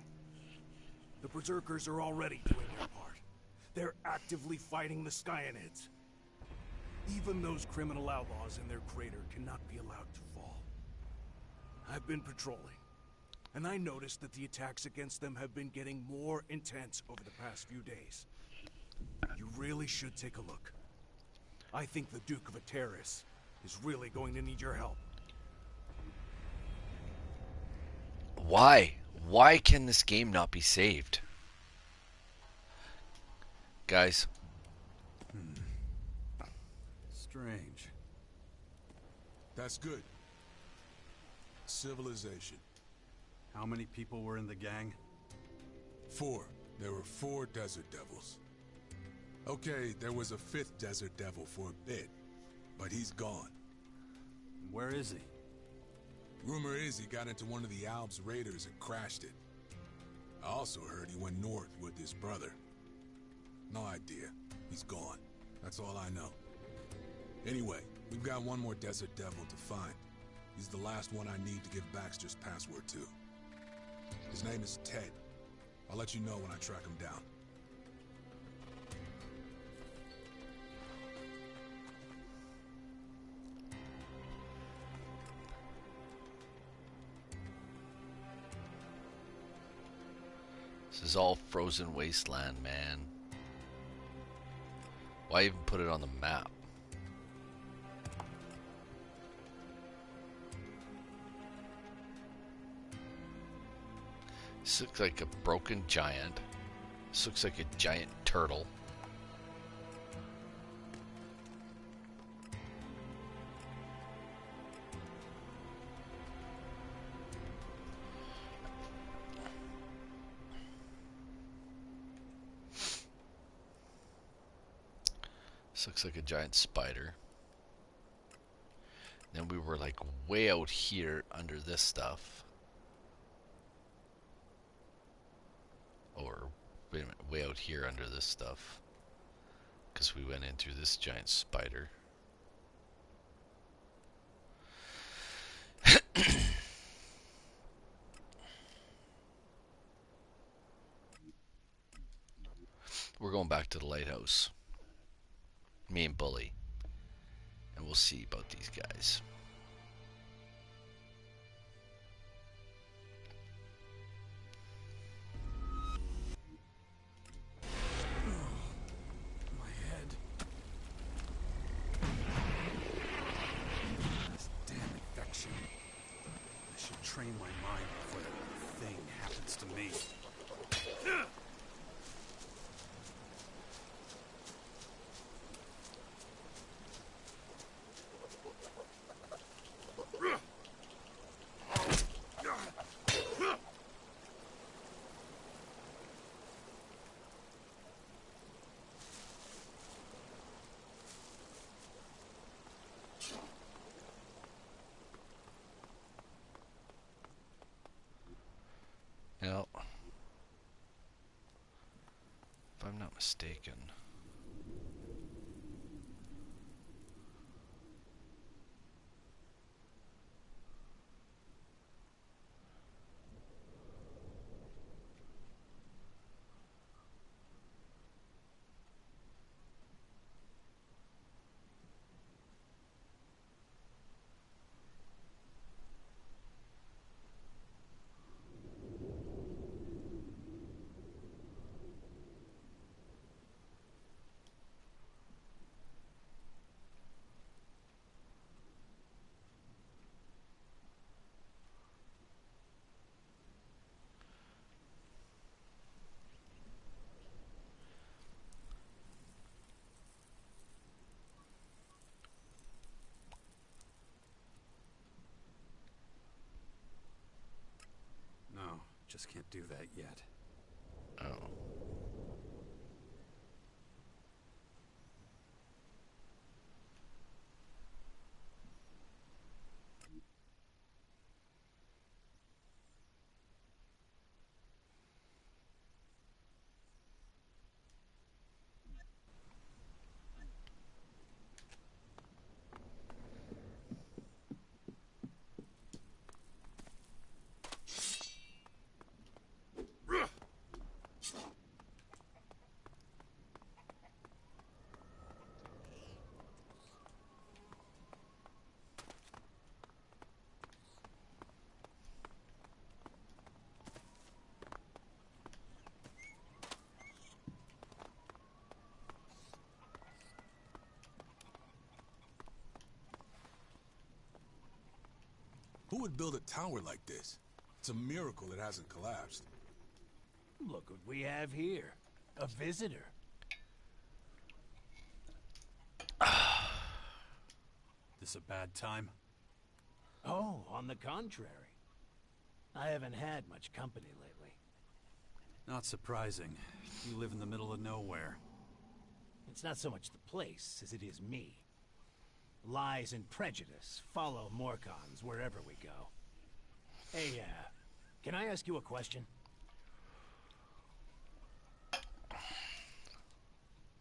The Berserkers are already doing their part. They're actively fighting the Skyanids. Even those criminal outlaws in their crater cannot be allowed to fall. I've been patrolling, and I noticed that the attacks against them have been getting more intense over the past few days. You really should take a look. I think the Duke of Ateris is really going to need your help. Why? Why can this game not be saved? Guys. Strange. That's good. Civilization. How many people were in the gang? 4. There were 4 Desert Devils. Okay, there was a 5th Desert Devil for a bit, but he's gone. Where is he? Rumor is he got into one of the Alps raiders and crashed it. I also heard he went north with his brother. No idea. He's gone. That's all I know. Anyway, we've got one more Desert Devil to find. He's the last one I need to give Baxter's password to. His name is Ted. I'll let you know when I track him down. This is all frozen wasteland, man. Why even put it on the map? This looks like a broken giant. This looks like a giant turtle. This looks like a giant spider. Then we were like way out here under this stuff. Or wait a minute, way out here under this stuff. Because we went in through this giant spider. We're going back to the lighthouse. Me and Bully. And we'll see about these guys. My head. This damn infection. I should train my mind before that thing happens to me. Now, if I'm not mistaken, No, just can't do that yet. oh. Who would build a tower like this? It's a miracle it hasn't collapsed. Look what we have here. A visitor. This a bad time? Oh, on the contrary. I haven't had much company lately. Not surprising. You live in the middle of nowhere. It's not so much the place as it is me. Lies and prejudice follow Morcons wherever we go. Hey, can I ask you a question?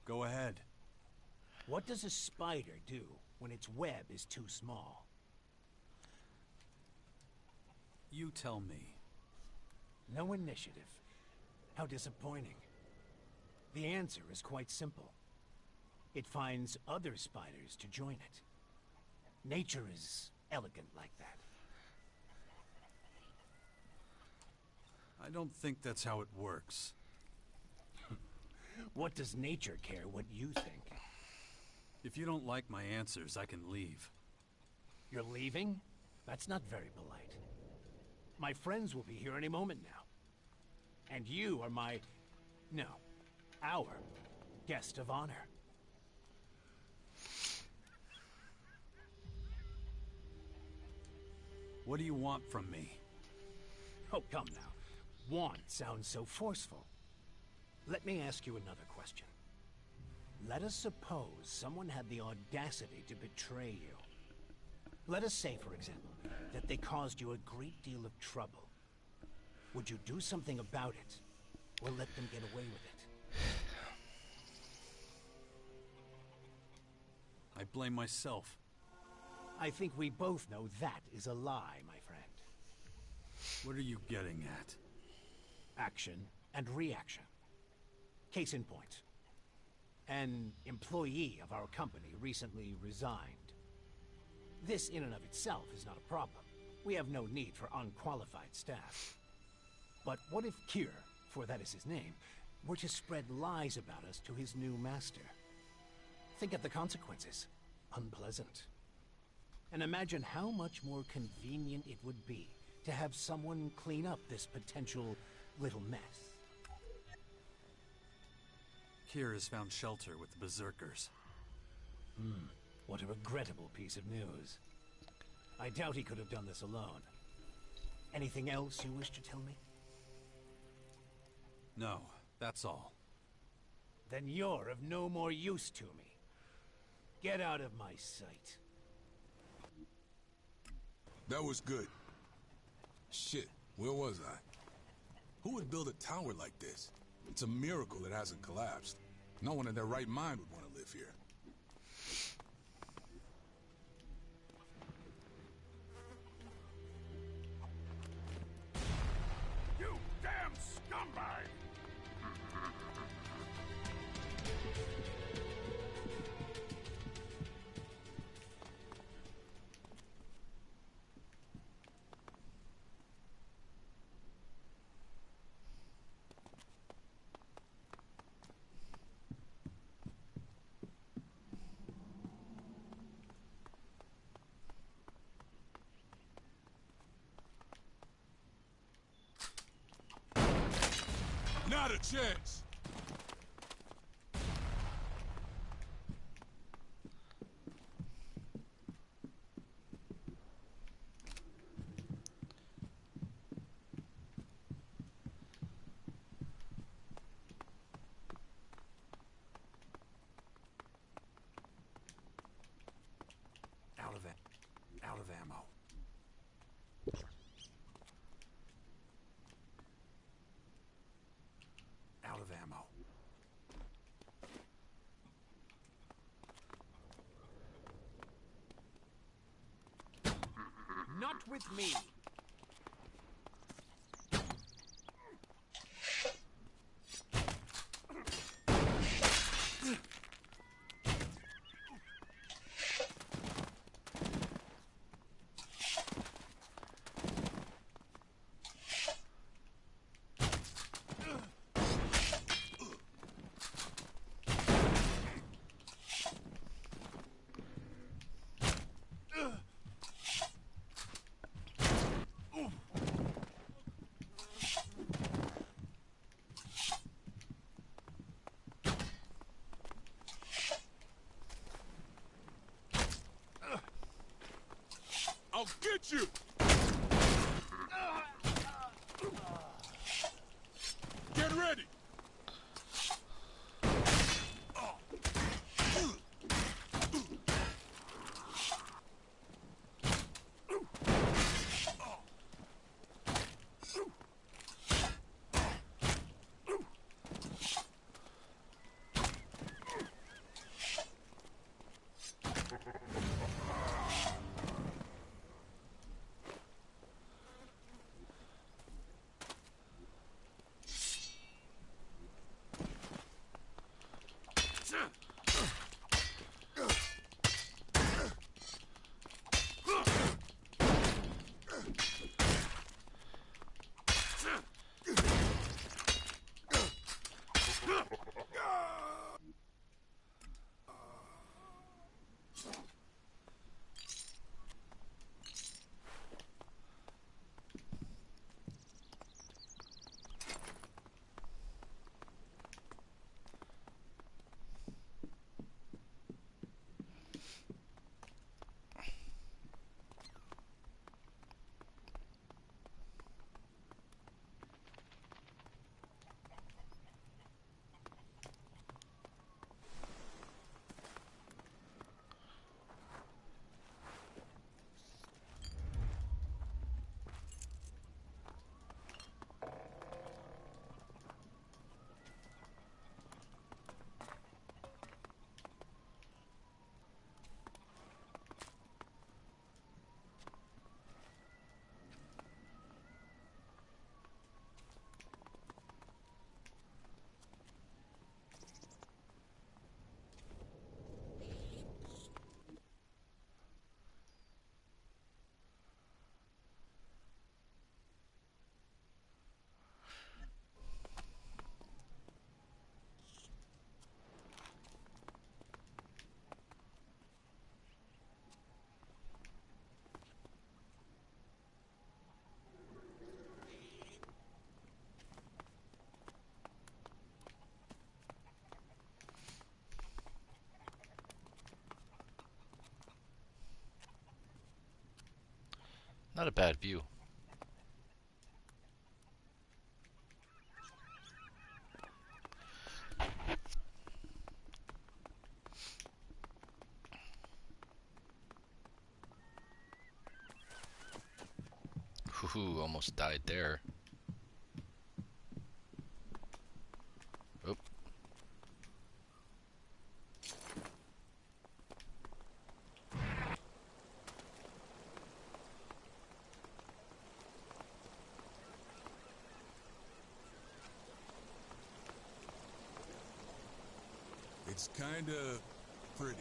Go ahead. What does a spider do when its web is too small? You tell me. No initiative. How disappointing. The answer is quite simple. It finds other spiders to join it. Nature is elegant like that. I don't think that's how it works. What does nature care what you think? If you don't like my answers, I can leave. You're leaving? That's not very polite. My friends will be here any moment now. And you are our guest of honor. What do you want from me? Oh, come now. Want sounds so forceful. Let me ask you another question. Let us suppose someone had the audacity to betray you. Let us say, for example, that they caused you a great deal of trouble. Would you do something about it, or let them get away with it? I blame myself. I think we both know that is a lie, my friend. What are you getting at? Action and reaction. Case in point. An employee of our company recently resigned. This in and of itself is not a problem. We have no need for unqualified staff. But what if Kier, for that is his name, were to spread lies about us to his new master? Think of the consequences. Unpleasant. And imagine how much more convenient it would be to have someone clean up this potential little mess. Kier has found shelter with the Berserkers. What a regrettable piece of news. I doubt he could have done this alone. Anything else you wish to tell me? No, that's all. Then you're of no more use to me. Get out of my sight. That was good. Shit, where was I? Who would build a tower like this? It's a miracle it hasn't collapsed. No one in their right mind would want to live here. You damn scumbag! Not a chance! Out of ammo. Out of ammo. Not with me! get you! Get ready! Not a bad view. Whoo, almost died there. Oop. It's kinda pretty.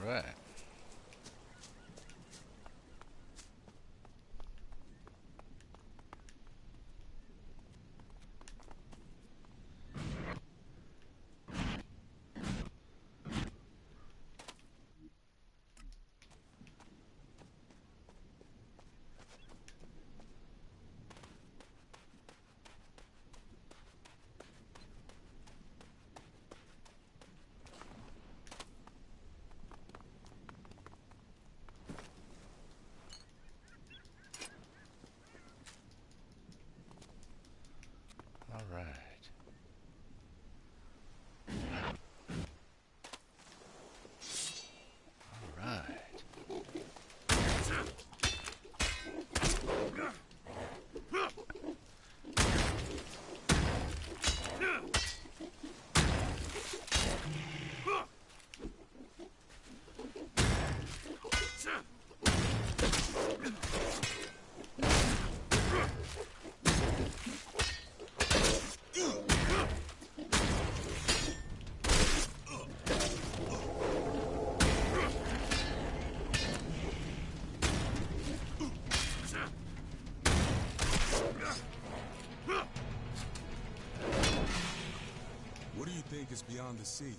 Right. All right. All right. What do you think is beyond the sea? You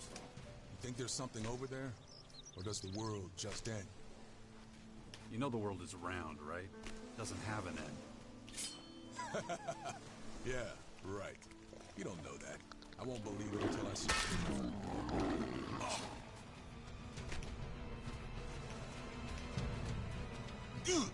think there's something over there? Or does the world just end? You know the world is round, right? Doesn't have an end. Yeah, right. You don't know that. I won't believe it until I see it. Oh. Ugh.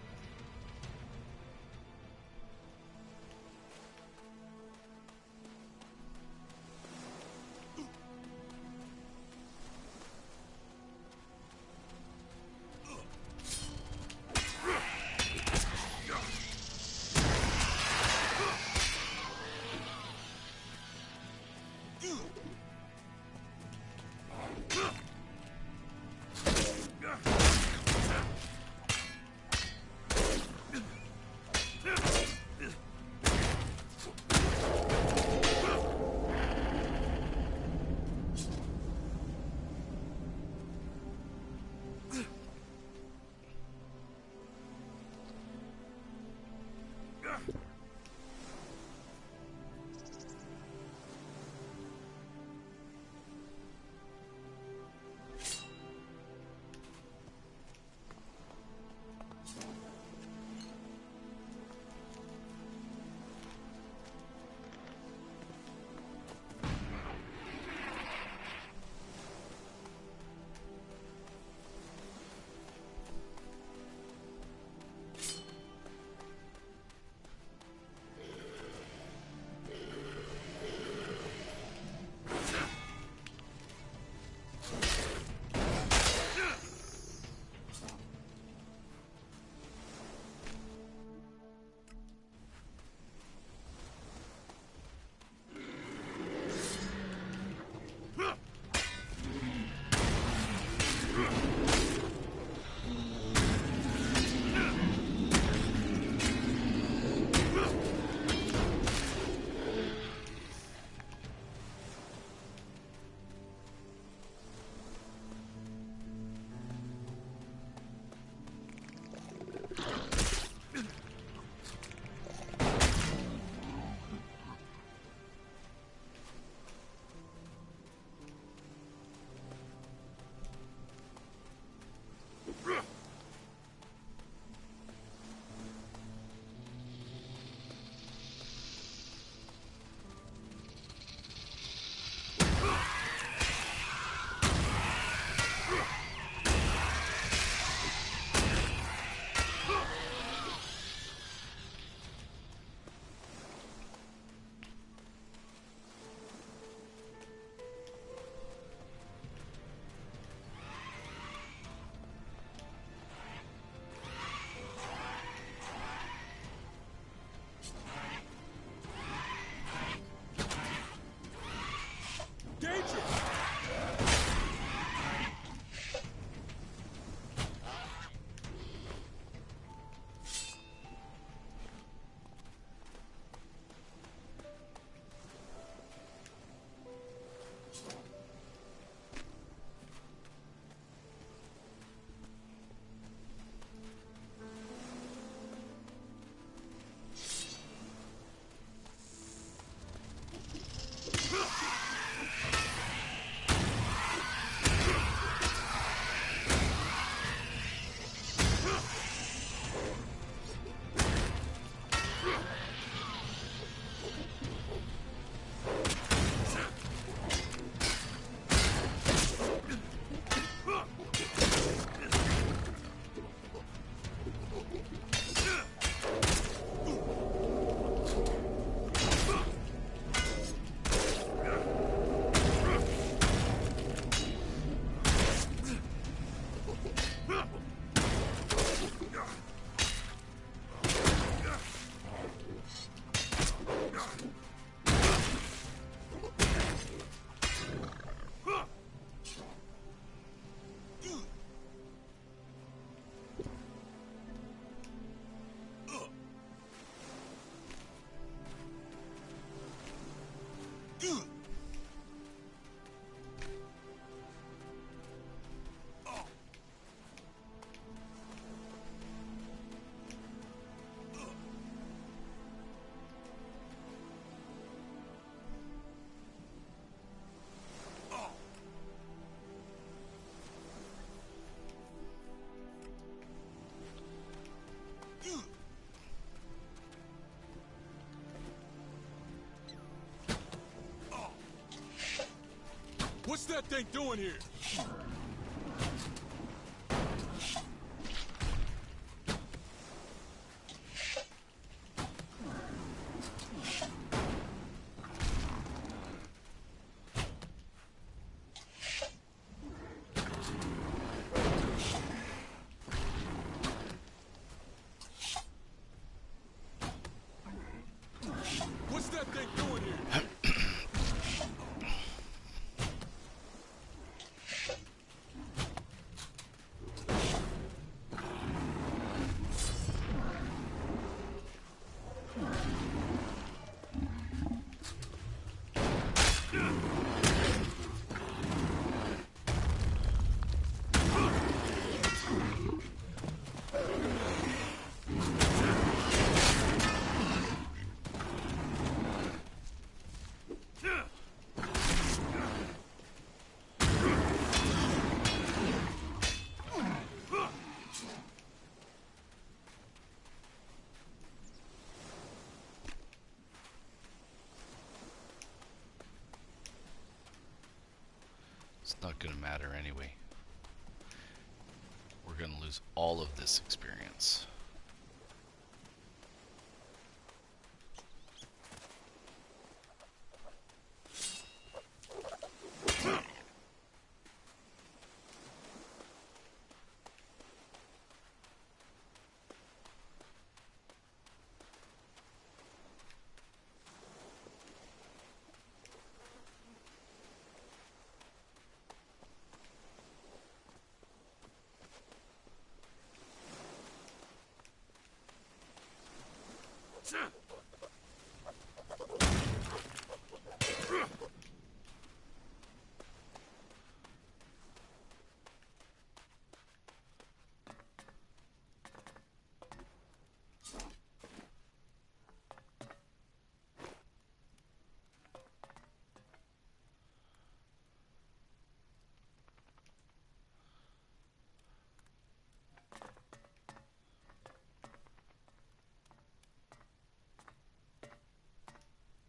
What's that thing doing here? What's that thing doing here? It's not going to matter anyway. We're going to lose all of this experience.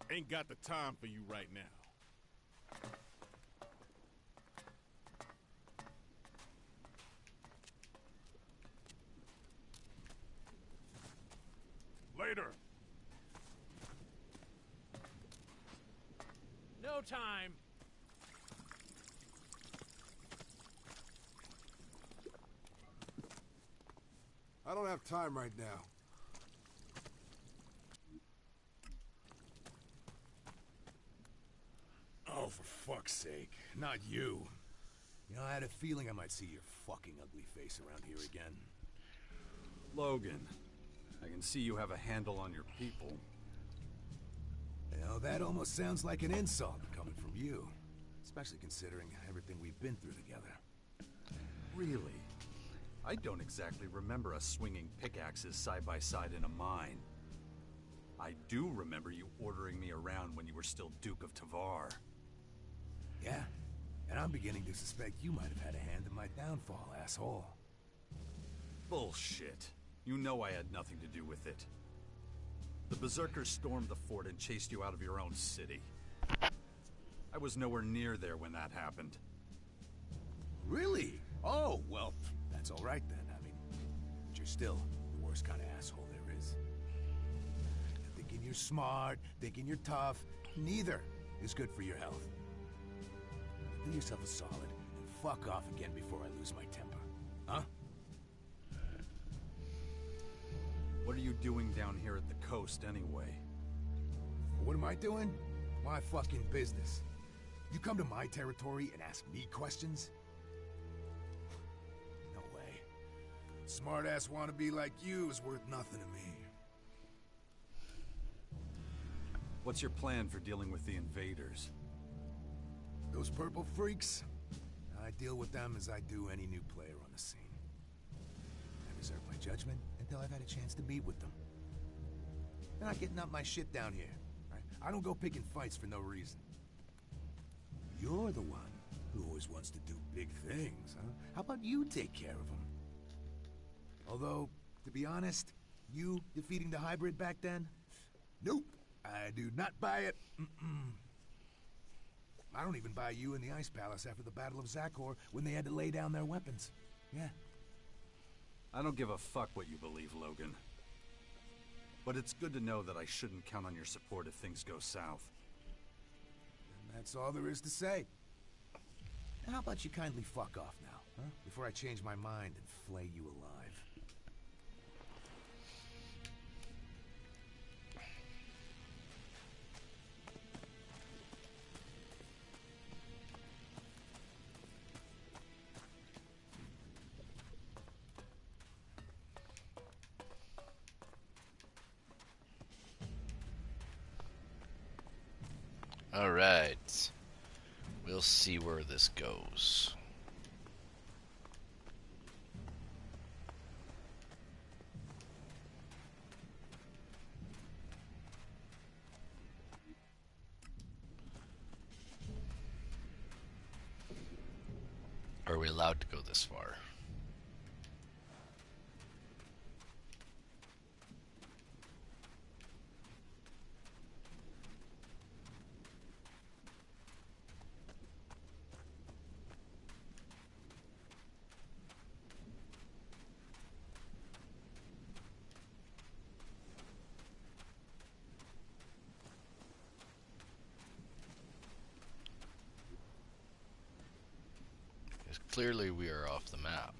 Ain't got the time for you right now. Later. No time. I don't have time right now. Oh, for fuck's sake. Not you. You know, I had a feeling I might see your fucking ugly face around here again. Logan, I can see you have a handle on your people. You know, that almost sounds like an insult coming from you. Especially considering everything we've been through together. Really? I don't exactly remember us swinging pickaxes side by side in a mine. I do remember you ordering me around when you were still Duke of Tavar. Yeah, and I'm beginning to suspect you might have had a hand in my downfall, asshole. Bullshit. You know I had nothing to do with it. The Berserkers stormed the fort and chased you out of your own city. I was nowhere near there when that happened. Really? Oh, well, that's all right then. I mean, but you're still the worst kind of asshole there is. Thinking you're smart, thinking you're tough, neither is good for your health. Do yourself a solid and fuck off again before I lose my temper. Huh? What are you doing down here at the coast anyway? What am I doing? My fucking business. You come to my territory and ask me questions? No way. Smart-ass wannabe like you is worth nothing to me. What's your plan for dealing with the invaders? Those purple freaks? I deal with them as I do any new player on the scene. I reserve my judgment until I've had a chance to meet with them. They're not getting up my shit down here. Right? I don't go picking fights for no reason. You're the one who always wants to do big things, huh? How about you take care of them? Although, to be honest, you defeating the hybrid back then? Nope. I do not buy it. I don't even buy you in the Ice Palace after the Battle of Zakor when they had to lay down their weapons. Yeah. I don't give a fuck what you believe, Logan. But it's good to know that I shouldn't count on your support if things go south. And that's all there is to say. Now, how about you kindly fuck off now, huh? Before I change my mind and flay you alive. Alright. We'll see where this goes. Are we allowed to go this far? Because clearly we are off the map.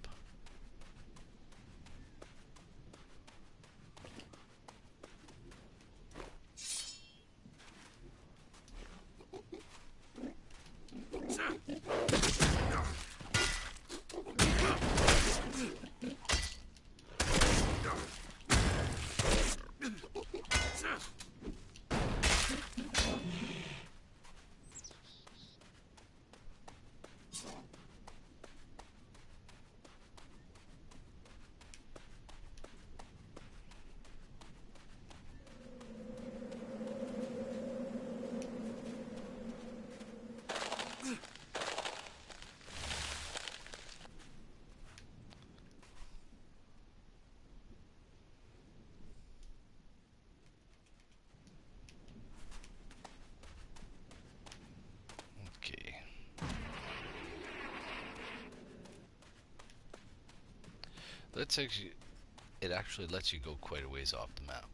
It actually lets you go quite a ways off the map.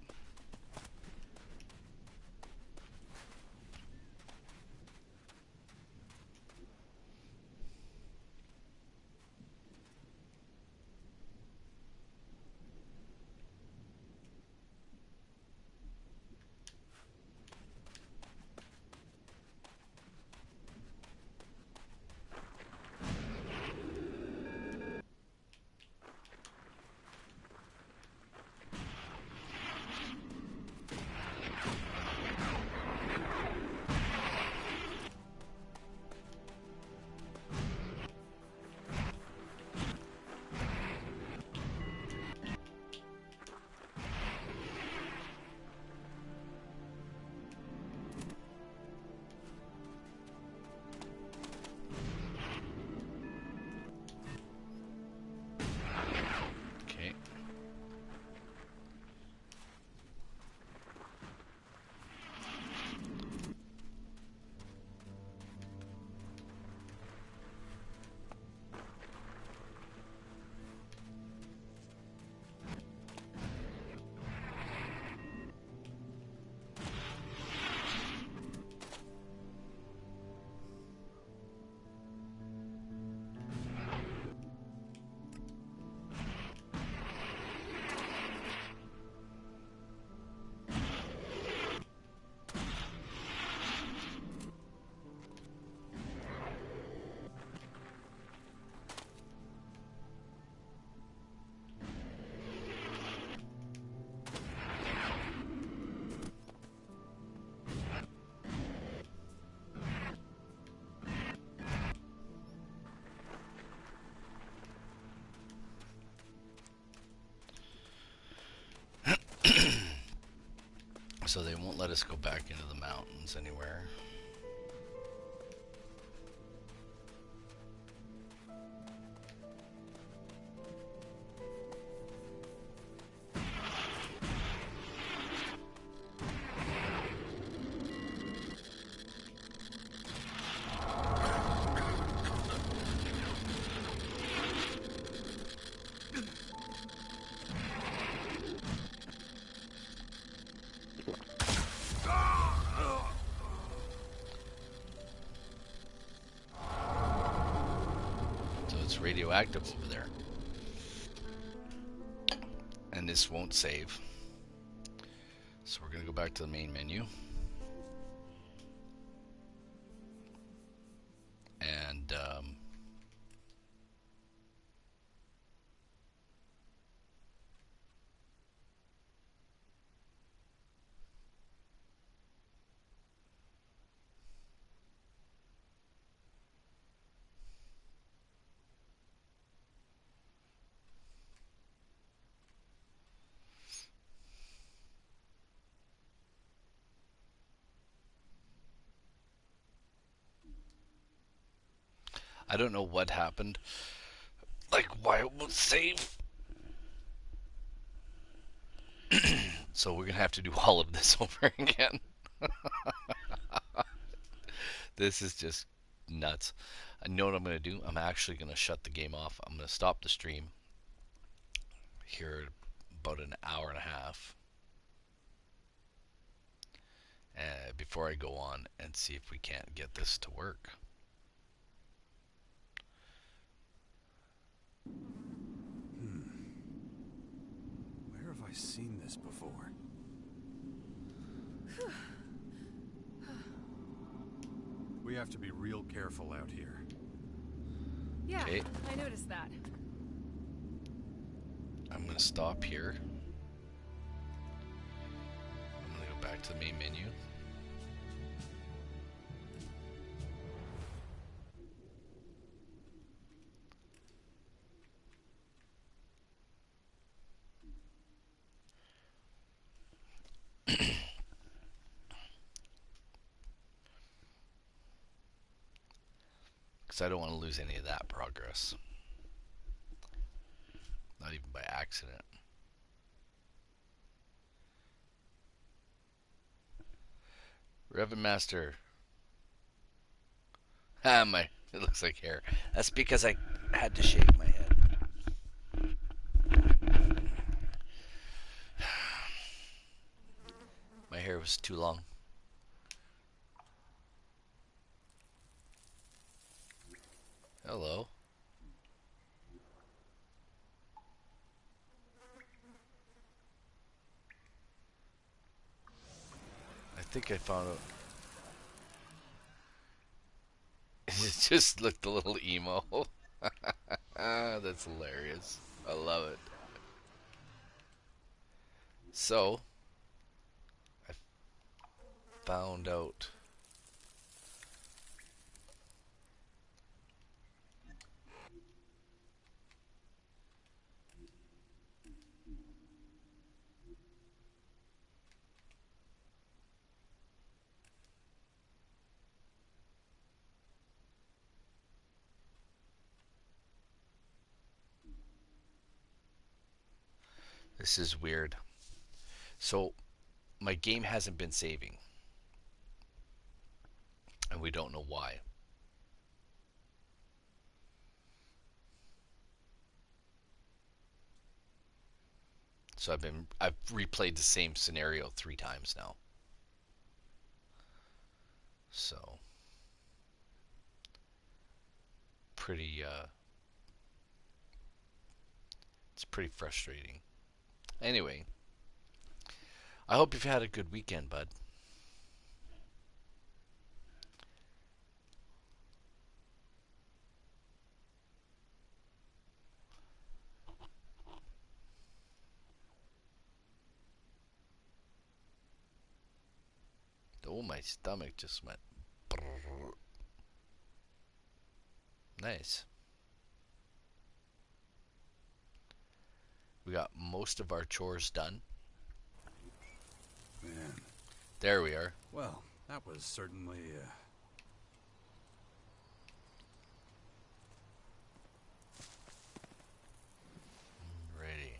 So they won't let us go back into the mountains anywhere. radioactive over there. And this won't save. So we're going to go back to the main menu. And I don't know what happened. Like, why it won't save. So we're going to have to do all of this over again. This is just nuts. I know what I'm going to do. I'm actually going to shut the game off. I'm going to stop the stream here about an hour and a half. Before I go on and see if we can't get this to work. Where have I seen this before? We have to be real careful out here. Yeah, Okay. I noticed that. I'm going to stop here. I'm going to go back to the main menu. Because I don't want to lose any of that progress. Not even by accident. Reverend Master. Ah, it looks like hair. That's because I had to shave my head. My hair was too long. Hello. I think I found out. It just looked a little emo. That's hilarious. I love it. So, I found out. This is weird. So, my game hasn't been saving. And we don't know why. So I've replayed the same scenario 3 times now. So it's pretty frustrating. Anyway, I hope you've had a good weekend, bud. Oh, my stomach just went. Brrr. Nice. We got most of our chores done. Man. There we are. Well, that was certainly... Ready.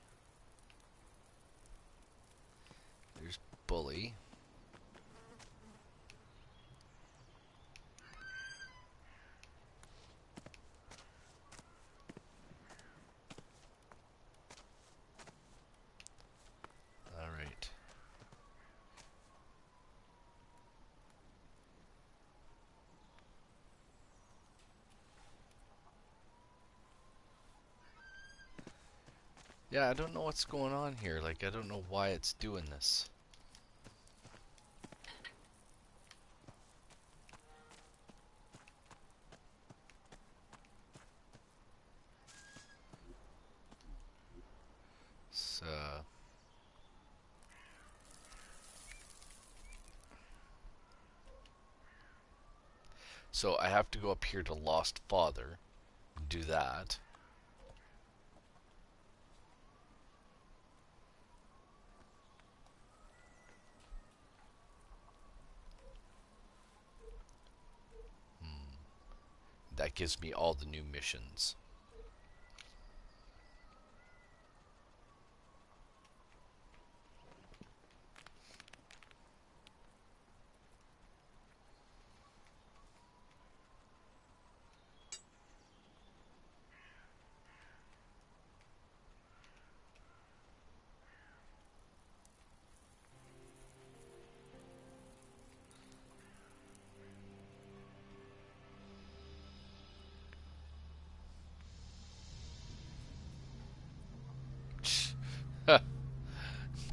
There's Bully. Yeah, I don't know what's going on here. Like, I don't know why it's doing this. So I have to go up here to Lost Father, do that. That gives me all the new missions.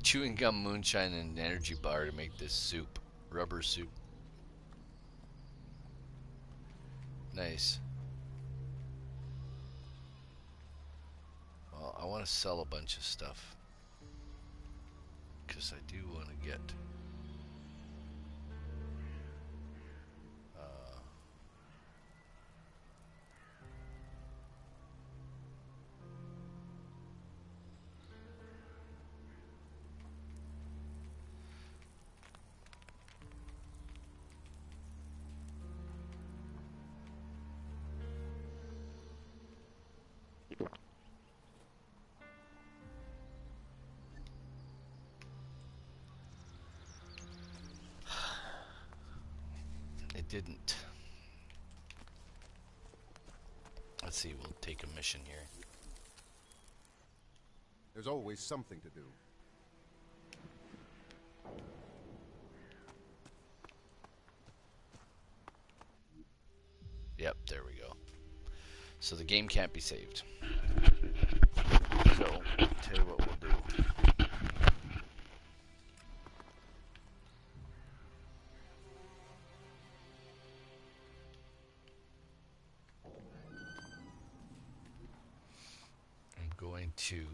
Chewing gum, moonshine, and an energy bar to make this soup. Rubber soup. Nice. Well, I want to sell a bunch of stuff. Because I do want to get... It didn't. Let's see, we'll take a mission here. There's always something to do. Yep, there we go. So the game can't be saved. So, tell you what we'll do. I'm going to...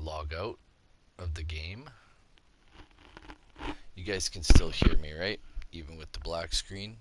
log out of the game. You guys can still hear me, right? Even with the black screen.